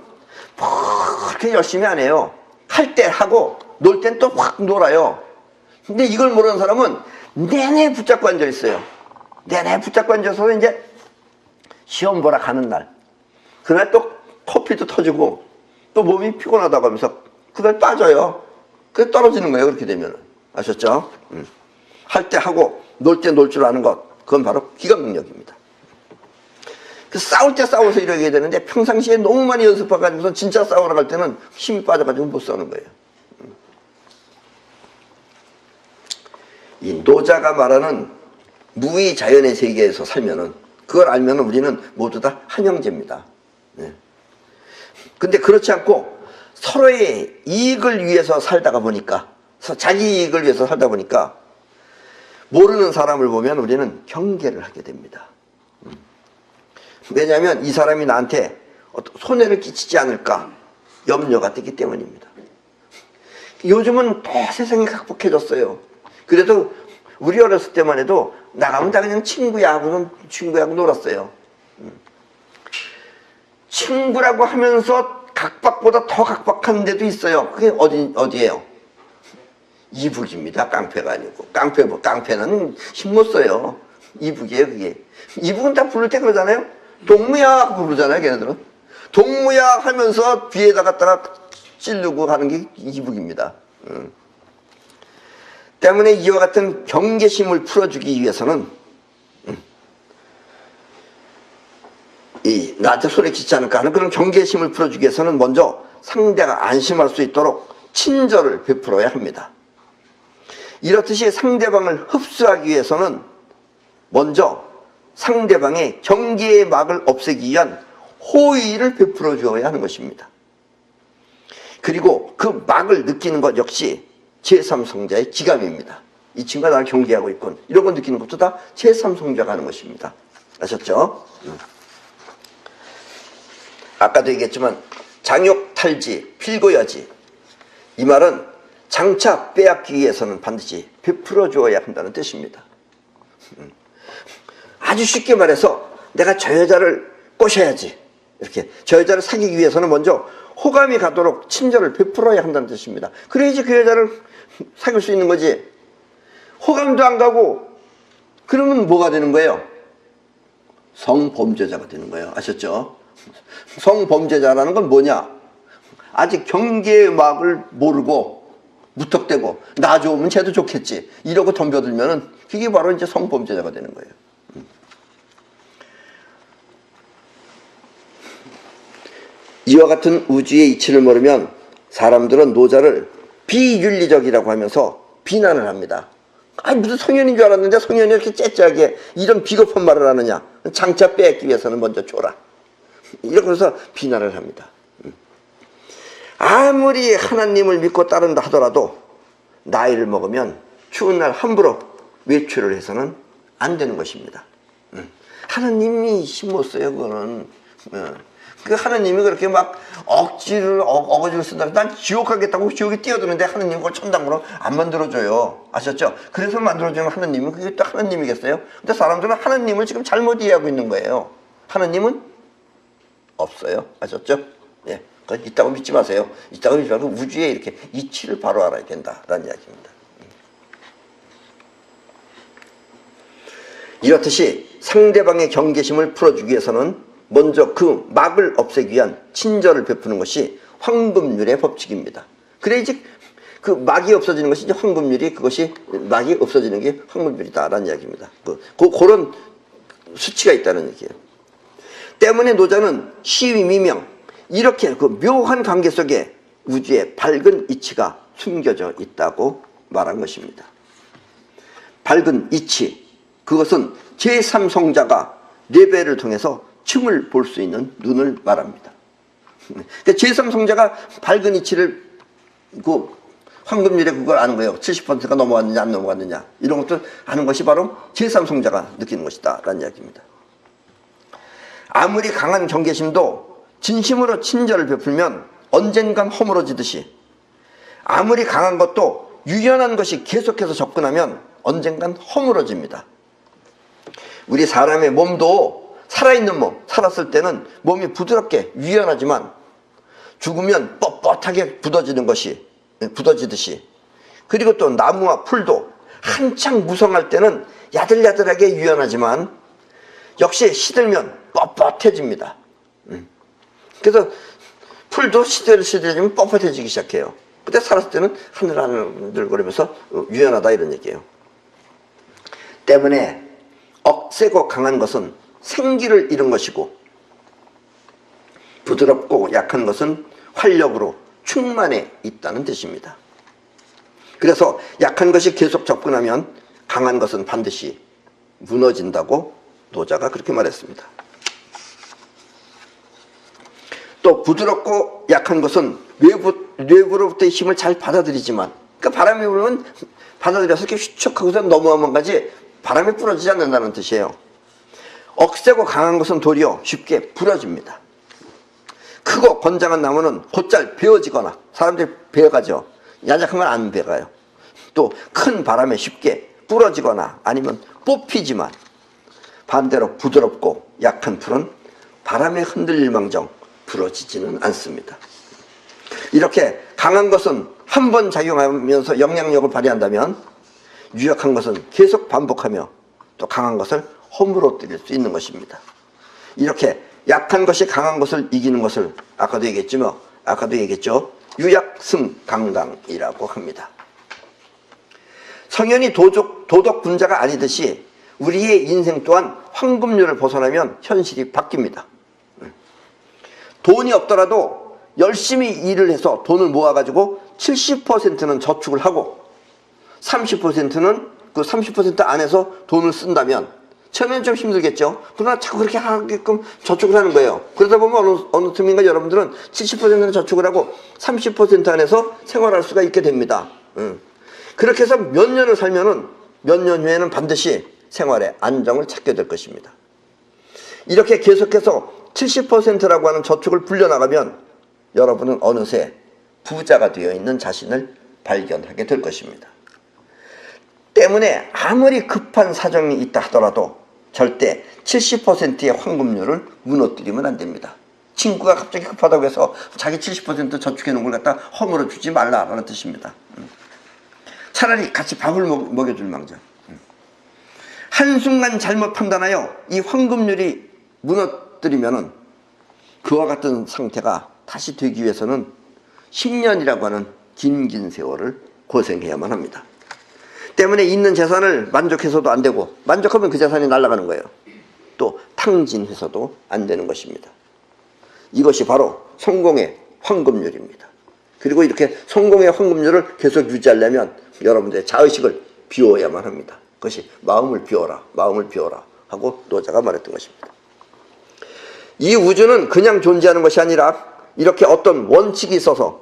그렇게 열심히 안 해요. 할 때 하고 놀 땐 또 확 놀아요. 근데 이걸 모르는 사람은 내내 붙잡고 앉아 있어요. 내내 붙잡고 앉아서 이제 시험 보러 가는 날 그날 또 커피도 터지고 또 몸이 피곤하다고 하면서 그날 빠져요. 그게 떨어지는 거예요. 그렇게 되면. 아셨죠? 할 때 하고 놀 때 놀 줄 아는 것 그건 바로 기감 능력입니다. 그 싸울 때 싸워서 이러게 되는데 평상시에 너무 많이 연습해가지고서 진짜 싸우러 갈 때는 힘이 빠져가지고 못 싸우는 거예요. 이 노자가 말하는 무의 자연의 세계에서 살면은 그걸 알면은 우리는 모두 다 한 형제입니다. 근데 그렇지 않고 서로의 이익을 위해서 살다가 보니까 자기 이익을 위해서 살다 보니까 모르는 사람을 보면 우리는 경계를 하게 됩니다. 왜냐하면 이 사람이 나한테 어떤 손해를 끼치지 않을까 염려가 되기 때문입니다. 요즘은 더 세상이 각박해졌어요. 그래도 우리 어렸을 때만 해도 나가면 다 그냥 친구하고 놀았어요. 친구라고 하면서 각박보다 더 각박한 데도 있어요. 그게 어디예요? 이북입니다. 깡패가 아니고. 깡패는 힘 못 써요. 이북이에요, 그게. 이북은 다 부를 때 그러잖아요. 동무야 부르잖아요, 걔네들은. 동무야 하면서 뒤에다 갖다가 찌르고 하는 게 이북입니다. 때문에 이와 같은 경계심을 풀어주기 위해서는 나한테 손에 끼지 않을까 하는 그런 경계심을 풀어주기 위해서는 먼저 상대가 안심할 수 있도록 친절을 베풀어야 합니다. 이렇듯이 상대방을 흡수하기 위해서는 먼저 상대방의 경계의 막을 없애기 위한 호의를 베풀어 주어야 하는 것입니다. 그리고 그 막을 느끼는 것 역시 제3성자의 기감입니다. 이 친구가 나를 경계하고 있군. 이런 걸 느끼는 것도 다 제3성자가 하는 것입니다. 아셨죠? 아까도 얘기했지만 장욕탈지 필고야지, 이 말은 장차 빼앗기 위해서는 반드시 베풀어 주어야 한다는 뜻입니다. 아주 쉽게 말해서 내가 저 여자를 꼬셔야지, 이렇게 저 여자를 사귀기 위해서는 먼저 호감이 가도록 친절을 베풀어야 한다는 뜻입니다. 그래야지 그 여자를 사귈 수 있는 거지. 호감도 안 가고 그러면 뭐가 되는 거예요? 성범죄자가 되는 거예요. 아셨죠? 성범죄자라는 건 뭐냐? 아직 경계의 막을 모르고 무턱대고 나 좋으면 쟤도 좋겠지 이러고 덤벼들면은 그게 바로 이제 성범죄자가 되는 거예요. 이와 같은 우주의 이치를 모르면 사람들은 노자를 비윤리적이라고 하면서 비난을 합니다. 아니 무슨 성현인 줄 알았는데 성현이 이렇게 째째하게 이런 비겁한 말을 하느냐. 장차 빼앗기 위해서는 먼저 줘라. 이러면서 비난을 합니다. 아무리 하나님을 믿고 따른다 하더라도 나이를 먹으면 추운 날 함부로 외출을 해서는 안 되는 것입니다. 하나님이 힘없어요. 그거는. 그 하나님이 그렇게 막 억지를 어거지를 쓴다. 난 지옥 가겠다고 지옥에 뛰어드는데 하나님 그걸 천당으로 안 만들어줘요. 아셨죠? 그래서 만들어주는 하나님은 그게 또 하나님이겠어요? 근데 사람들은 하나님을 지금 잘못 이해하고 있는 거예요. 하나님은 없어요. 아셨죠? 예. 있다고 믿지 마세요. 있다고 믿지 말고 우주에 이렇게 이치를 바로 알아야 된다라는 이야기입니다. 이렇듯이 상대방의 경계심을 풀어주기 위해서는 먼저 그 막을 없애기 위한 친절을 베푸는 것이 황금률의 법칙입니다. 그래야지 그 막이 없어지는 것이 이제 황금률이, 그것이 막이 없어지는 게 황금률이다라는 이야기입니다. 그런 수치가 있다는 얘기예요. 때문에 노자는 시위 미명, 이렇게 그 묘한 관계 속에 우주의 밝은 이치가 숨겨져 있다고 말한 것입니다. 밝은 이치, 그것은 제3성자가 레벨을 통해서 춤을 볼 수 있는 눈을 말합니다. 그러니까 제3성자가 밝은 이치를 그 황금률에 그걸 아는 거예요. 70%가 넘어갔느냐 안 넘어갔느냐 이런 것들 아는 것이 바로 제3성자가 느끼는 것이다 라는 이야기입니다. 아무리 강한 경계심도 진심으로 친절을 베풀면 언젠간 허물어지듯이, 아무리 강한 것도 유연한 것이 계속해서 접근하면 언젠간 허물어집니다. 우리 사람의 몸도 살아있는 몸, 살았을 때는 몸이 부드럽게 유연하지만 죽으면 뻣뻣하게 굳어지듯이, 그리고 또 나무와 풀도 한창 무성할 때는 야들야들하게 유연하지만 역시 시들면 뻣뻣해집니다. 그래서 풀도 시들시들해지면 뻣뻣해지기 시작해요. 그때 살았을 때는 하늘하늘거리면서 유연하다 이런 얘기예요. 때문에 억세고 강한 것은 생기를 잃은 것이고 부드럽고 약한 것은 활력으로 충만해 있다는 뜻입니다. 그래서 약한 것이 계속 접근하면 강한 것은 반드시 무너진다고 노자가 그렇게 말했습니다. 또 부드럽고 약한 것은 외부로부터의 힘을 잘 받아들이지만, 그러니까 바람이 불면 받아들여서 이렇게 휘척하고서 넘어가면 가지 바람에 부러지지 않는다는 뜻이에요. 억세고 강한 것은 도리어 쉽게 부러집니다. 크고 건장한 나무는 곧잘 베어지거나 사람들이 베어가죠. 야작한 건 안 베어가요. 또 큰 바람에 쉽게 부러지거나 아니면 뽑히지만 반대로 부드럽고 약한 풀은 바람에 흔들릴 망정 부러지지는 않습니다. 이렇게 강한 것은 한 번 작용하면서 영향력을 발휘한다면 유약한 것은 계속 반복하며 또 강한 것을 허물어뜨릴 수 있는 것입니다. 이렇게 약한 것이 강한 것을 이기는 것을 아까도 얘기했죠. 유약승강강이라고 합니다. 성현이 도덕 군자가 아니듯이 우리의 인생 또한 황금률을 벗어나면 현실이 바뀝니다. 돈이 없더라도 열심히 일을 해서 돈을 모아가지고 70%는 저축을 하고 30%는 그 30% 안에서 돈을 쓴다면 처음에는 좀 힘들겠죠. 그러나 자꾸 그렇게 하게끔 저축을 하는 거예요. 그러다 보면 어느 틈인가 여러분들은 70%는 저축을 하고 30% 안에서 생활할 수가 있게 됩니다. 그렇게 해서 몇 년을 살면은 몇 년 후에는 반드시 생활에 안정을 찾게 될 것입니다. 이렇게 계속해서 70%라고 하는 저축을 불려나가면 여러분은 어느새 부자가 되어 있는 자신을 발견하게 될 것입니다. 때문에 아무리 급한 사정이 있다 하더라도 절대 70%의 황금률을 무너뜨리면 안 됩니다. 친구가 갑자기 급하다고 해서 자기 70% 저축해 놓은 걸 갖다 허물어 주지 말라라는 뜻입니다. 차라리 같이 밥을 먹여줄 망정. 한순간 잘못 판단하여 이 황금률이 무너뜨리면은 그와 같은 상태가 다시 되기 위해서는 10년이라고 하는 긴 세월을 고생해야만 합니다. 때문에 있는 재산을 만족해서도 안 되고 만족하면 그 재산이 날아가는 거예요. 또 탕진해서도 안 되는 것입니다. 이것이 바로 성공의 황금률입니다. 그리고 이렇게 성공의 황금률을 계속 유지하려면 여러분들의 자의식을 비워야만 합니다. 그것이 마음을 비워라 하고 노자가 말했던 것입니다. 이 우주는 그냥 존재하는 것이 아니라 이렇게 어떤 원칙이 있어서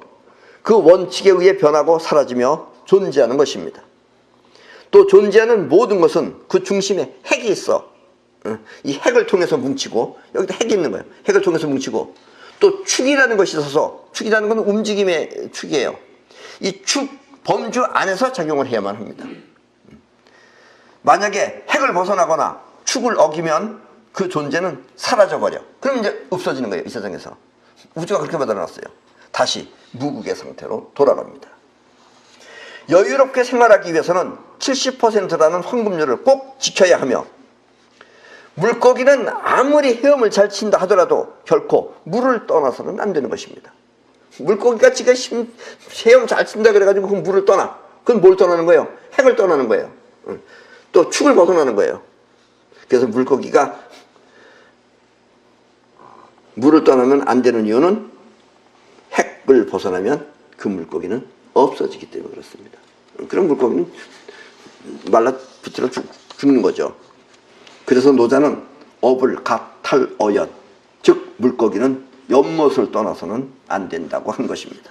그 원칙에 의해 변하고 사라지며 존재하는 것입니다. 또 존재하는 모든 것은 그 중심에 핵이 있어. 이 핵을 통해서 뭉치고, 여기도 핵이 있는 거예요. 핵을 통해서 뭉치고, 또 축이라는 것이 있어서, 축이라는 건 움직임의 축이에요. 이 축 범주 안에서 작용을 해야만 합니다. 만약에 핵을 벗어나거나 축을 어기면 그 존재는 사라져버려. 그럼 이제 없어지는 거예요, 이 세상에서. 우주가 그렇게 만들어놨어요. 다시 무극의 상태로 돌아갑니다. 여유롭게 생활하기 위해서는 70%라는 황금률을 꼭 지켜야 하며, 물고기는 아무리 헤엄을 잘 친다 하더라도 결코 물을 떠나서는 안 되는 것입니다. 물고기가 지가 헤엄 잘 친다 그래가지고 그 물을 떠나. 그건 뭘 떠나는 거예요? 핵을 떠나는 거예요. 또 축을 벗어나는 거예요. 그래서 물고기가 물을 떠나면 안 되는 이유는 핵을 벗어나면 그 물고기는 없어지기 때문에 그렇습니다. 그럼 물고기는 말라붙들어 죽는 거죠. 그래서 노자는 어불, 각, 탈, 어연, 즉 물고기는 연못을 떠나서는 안 된다고 한 것입니다.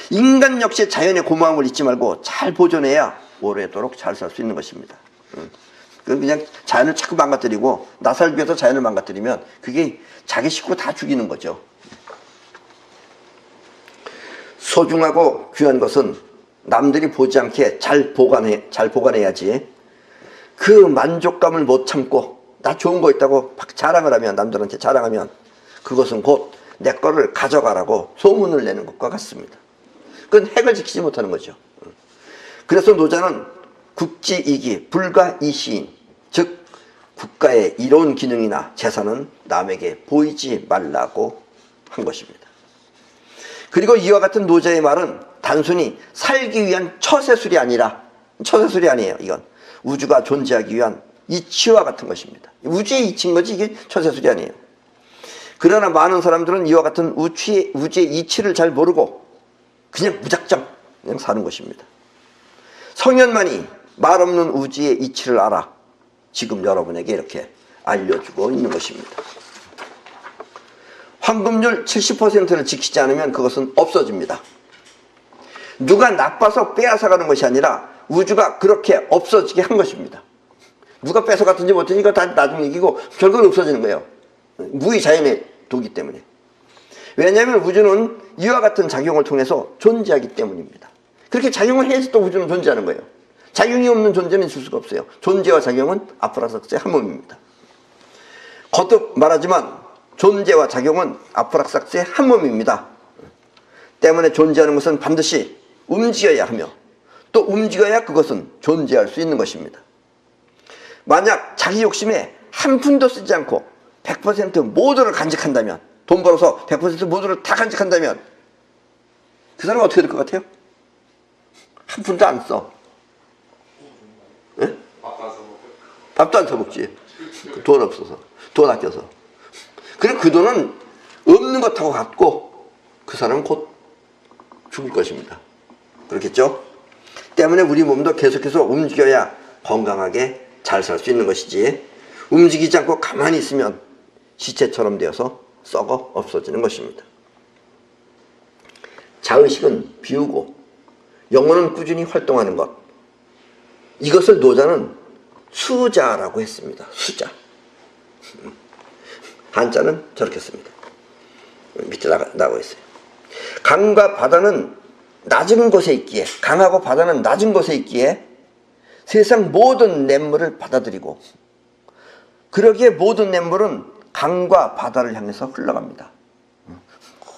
인간 역시 자연의 고마움을 잊지 말고 잘 보존해야 오래도록 잘 살 수 있는 것입니다. 그냥 자연을 자꾸 망가뜨리고 나 살기 위해서 자연을 망가뜨리면 그게 자기 식구 다 죽이는 거죠. 소중하고 귀한 것은 남들이 보지 않게 잘 보관해야지. 그 만족감을 못 참고 나 좋은 거 있다고 자랑을 하면, 남들한테 자랑하면 그것은 곧 내 거를 가져가라고 소문을 내는 것과 같습니다. 그건 핵을 지키지 못하는 거죠. 그래서 노자는 국지이기 불가이시인, 즉 국가의 이로운 기능이나 재산은 남에게 보이지 말라고 한 것입니다. 그리고 이와 같은 노자의 말은 단순히 살기 위한 처세술이 아니에요. 이건 우주가 존재하기 위한 이치와 같은 것입니다. 우주의 이치인 거지 이게 처세술이 아니에요. 그러나 많은 사람들은 이와 같은 우주의 이치를 잘 모르고 그냥 무작정 그냥 사는 것입니다. 성현만이 말 없는 우주의 이치를 알아 지금 여러분에게 이렇게 알려주고 있는 것입니다. 황금률 70%를 지키지 않으면 그것은 없어집니다. 누가 나빠서 빼앗아가는 것이 아니라 우주가 그렇게 없어지게 한 것입니다. 누가 뺏어갔든지 못했든지 이거 다 나중 얘기고 결국은 없어지는 거예요. 무의자연의 도기 때문에. 왜냐하면 우주는 이와 같은 작용을 통해서 존재하기 때문입니다. 그렇게 작용을 해야지 또 우주는 존재하는 거예요. 작용이 없는 존재는 있을 수가 없어요. 존재와 작용은 아프락삭스의 한 몸입니다. 거듭 말하지만 존재와 작용은 아프락삭스의 한 몸입니다. 때문에 존재하는 것은 반드시 움직여야 하며 또 움직여야 그것은 존재할 수 있는 것입니다. 만약 자기 욕심에 한 푼도 쓰지 않고 100% 모두를 간직한다면, 돈 벌어서 100% 모두를 다 간직한다면 그 사람은 어떻게 될 것 같아요? 한 푼도 안 써. 네? 밥도 안 사먹지. 돈 없어서, 돈 아껴서. 그리고 그 돈은 없는 것하고 같고 그 사람은 곧 죽을 것입니다. 그렇겠죠? 때문에 우리 몸도 계속해서 움직여야 건강하게 잘 살 수 있는 것이지, 움직이지 않고 가만히 있으면 시체처럼 되어서 썩어 없어지는 것입니다. 자의식은 비우고 영혼은 꾸준히 활동하는 것, 이것을 노자는 수자라고 했습니다. 수자. 한자는 저렇게 씁니다. 밑에 나와 있어요. 강과 바다는 낮은 곳에 있기에, 강하고 바다는 낮은 곳에 있기에 세상 모든 냇물을 받아들이고, 그러기에 모든 냇물은 강과 바다를 향해서 흘러갑니다.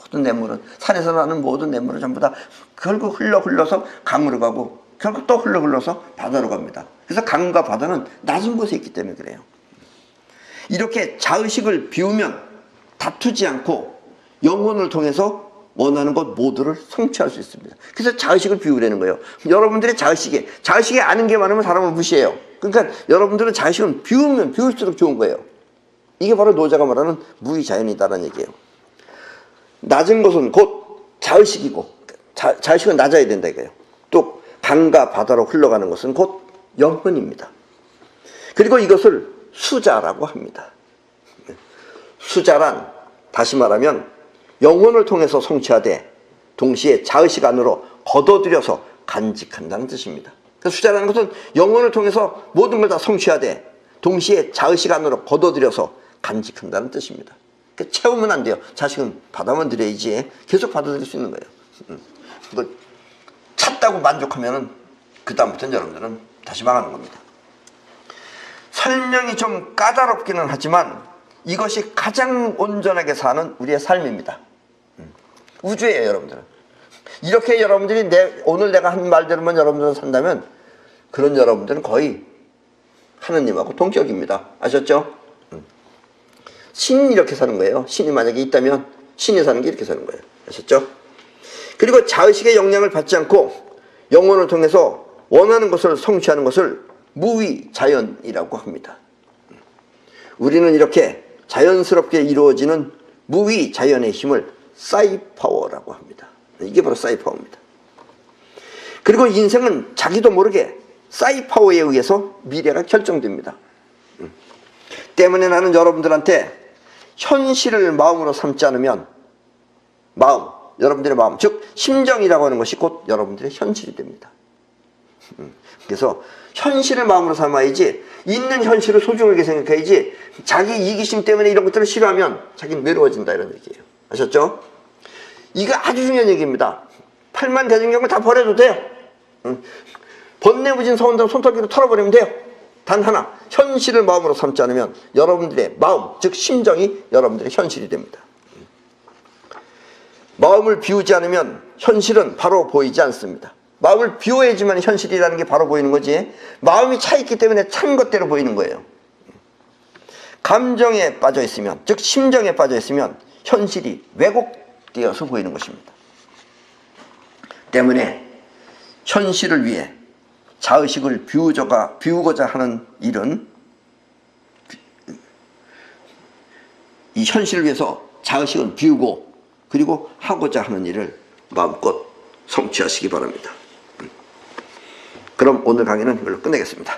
모든 냇물은, 산에서 나는 모든 냇물은 전부 다 결국 흘러서 강으로 가고 결국 또 흘러서 바다로 갑니다. 그래서 강과 바다는 낮은 곳에 있기 때문에 그래요. 이렇게 자의식을 비우면 다투지 않고 영혼을 통해서 원하는 것 모두를 성취할 수 있습니다. 그래서 자의식을 비우려는 거예요. 여러분들의 자의식에 아는 게 많으면 사람을 무시해요. 그러니까 여러분들은 자의식은 비우면 비울수록 좋은 거예요. 이게 바로 노자가 말하는 무의자연이다라는 얘기예요. 낮은 것은 곧 자의식이고, 자의식은 낮아야 된다 이거예요. 또 강과 바다로 흘러가는 것은 곧 영혼입니다. 그리고 이것을 수자라고 합니다. 수자란, 다시 말하면 영혼을 통해서 성취하되 동시에 자의식 안으로 걷어들여서 간직한다는 뜻입니다. 그래서 수자라는 것은 영혼을 통해서 모든 걸 다 성취하되 동시에 자의식 안으로 걷어들여서 간직한다는 뜻입니다. 그러니까 채우면 안 돼요. 자식은 받아만 드려야지 계속 받아들일 수 있는 거예요. 이걸 찾다고 만족하면 그 다음부터는 여러분들은 다시 망하는 겁니다. 설명이 좀 까다롭기는 하지만 이것이 가장 온전하게 사는 우리의 삶입니다. 우주예요, 여러분들은. 이렇게 여러분들이 오늘 내가 한 말대로만 여러분들은 산다면 그런 여러분들은 거의 하느님하고 동격입니다. 아셨죠? 신이 이렇게 사는 거예요. 신이 만약에 있다면 신이 사는 게 이렇게 사는 거예요. 아셨죠? 그리고 자의식의 영향을 받지 않고 영혼을 통해서 원하는 것을 성취하는 것을 무의자연이라고 합니다. 우리는 이렇게 자연스럽게 이루어지는 무의자연의 힘을 사이파워라고 합니다. 이게 바로 사이파워입니다. 그리고 인생은 자기도 모르게 사이파워에 의해서 미래가 결정됩니다. 때문에 나는 여러분들한테 현실을 마음으로 삼지 않으면 여러분들의 마음, 즉 심정이라고 하는 것이 곧 여러분들의 현실이 됩니다. 그래서 현실을 마음으로 삼아야지, 있는 현실을 소중하게 생각해야지, 자기 이기심 때문에 이런 것들을 싫어하면 자기는 외로워진다 이런 얘기예요. 아셨죠? 이거 아주 중요한 얘기입니다. 팔만 대중경을 다 버려도 돼요. 번뇌무진 서운다고 손톱으로 털어버리면 돼요. 단 하나, 현실을 마음으로 삼지 않으면 여러분들의 마음, 즉 심정이 여러분들의 현실이 됩니다. 마음을 비우지 않으면 현실은 바로 보이지 않습니다. 마음을 비워야지만 현실이라는 게 바로 보이는 거지, 마음이 차있기 때문에 찬 것대로 보이는 거예요. 감정에 빠져 있으면, 즉 심정에 빠져 있으면 현실이 왜곡되어서 보이는 것입니다. 때문에 현실을 위해 자의식을 비우고자 하는 일은, 이 현실을 위해서 자의식은 비우고 그리고 하고자 하는 일을 마음껏 성취하시기 바랍니다. 그럼 오늘 강의는 이걸로 끝내겠습니다.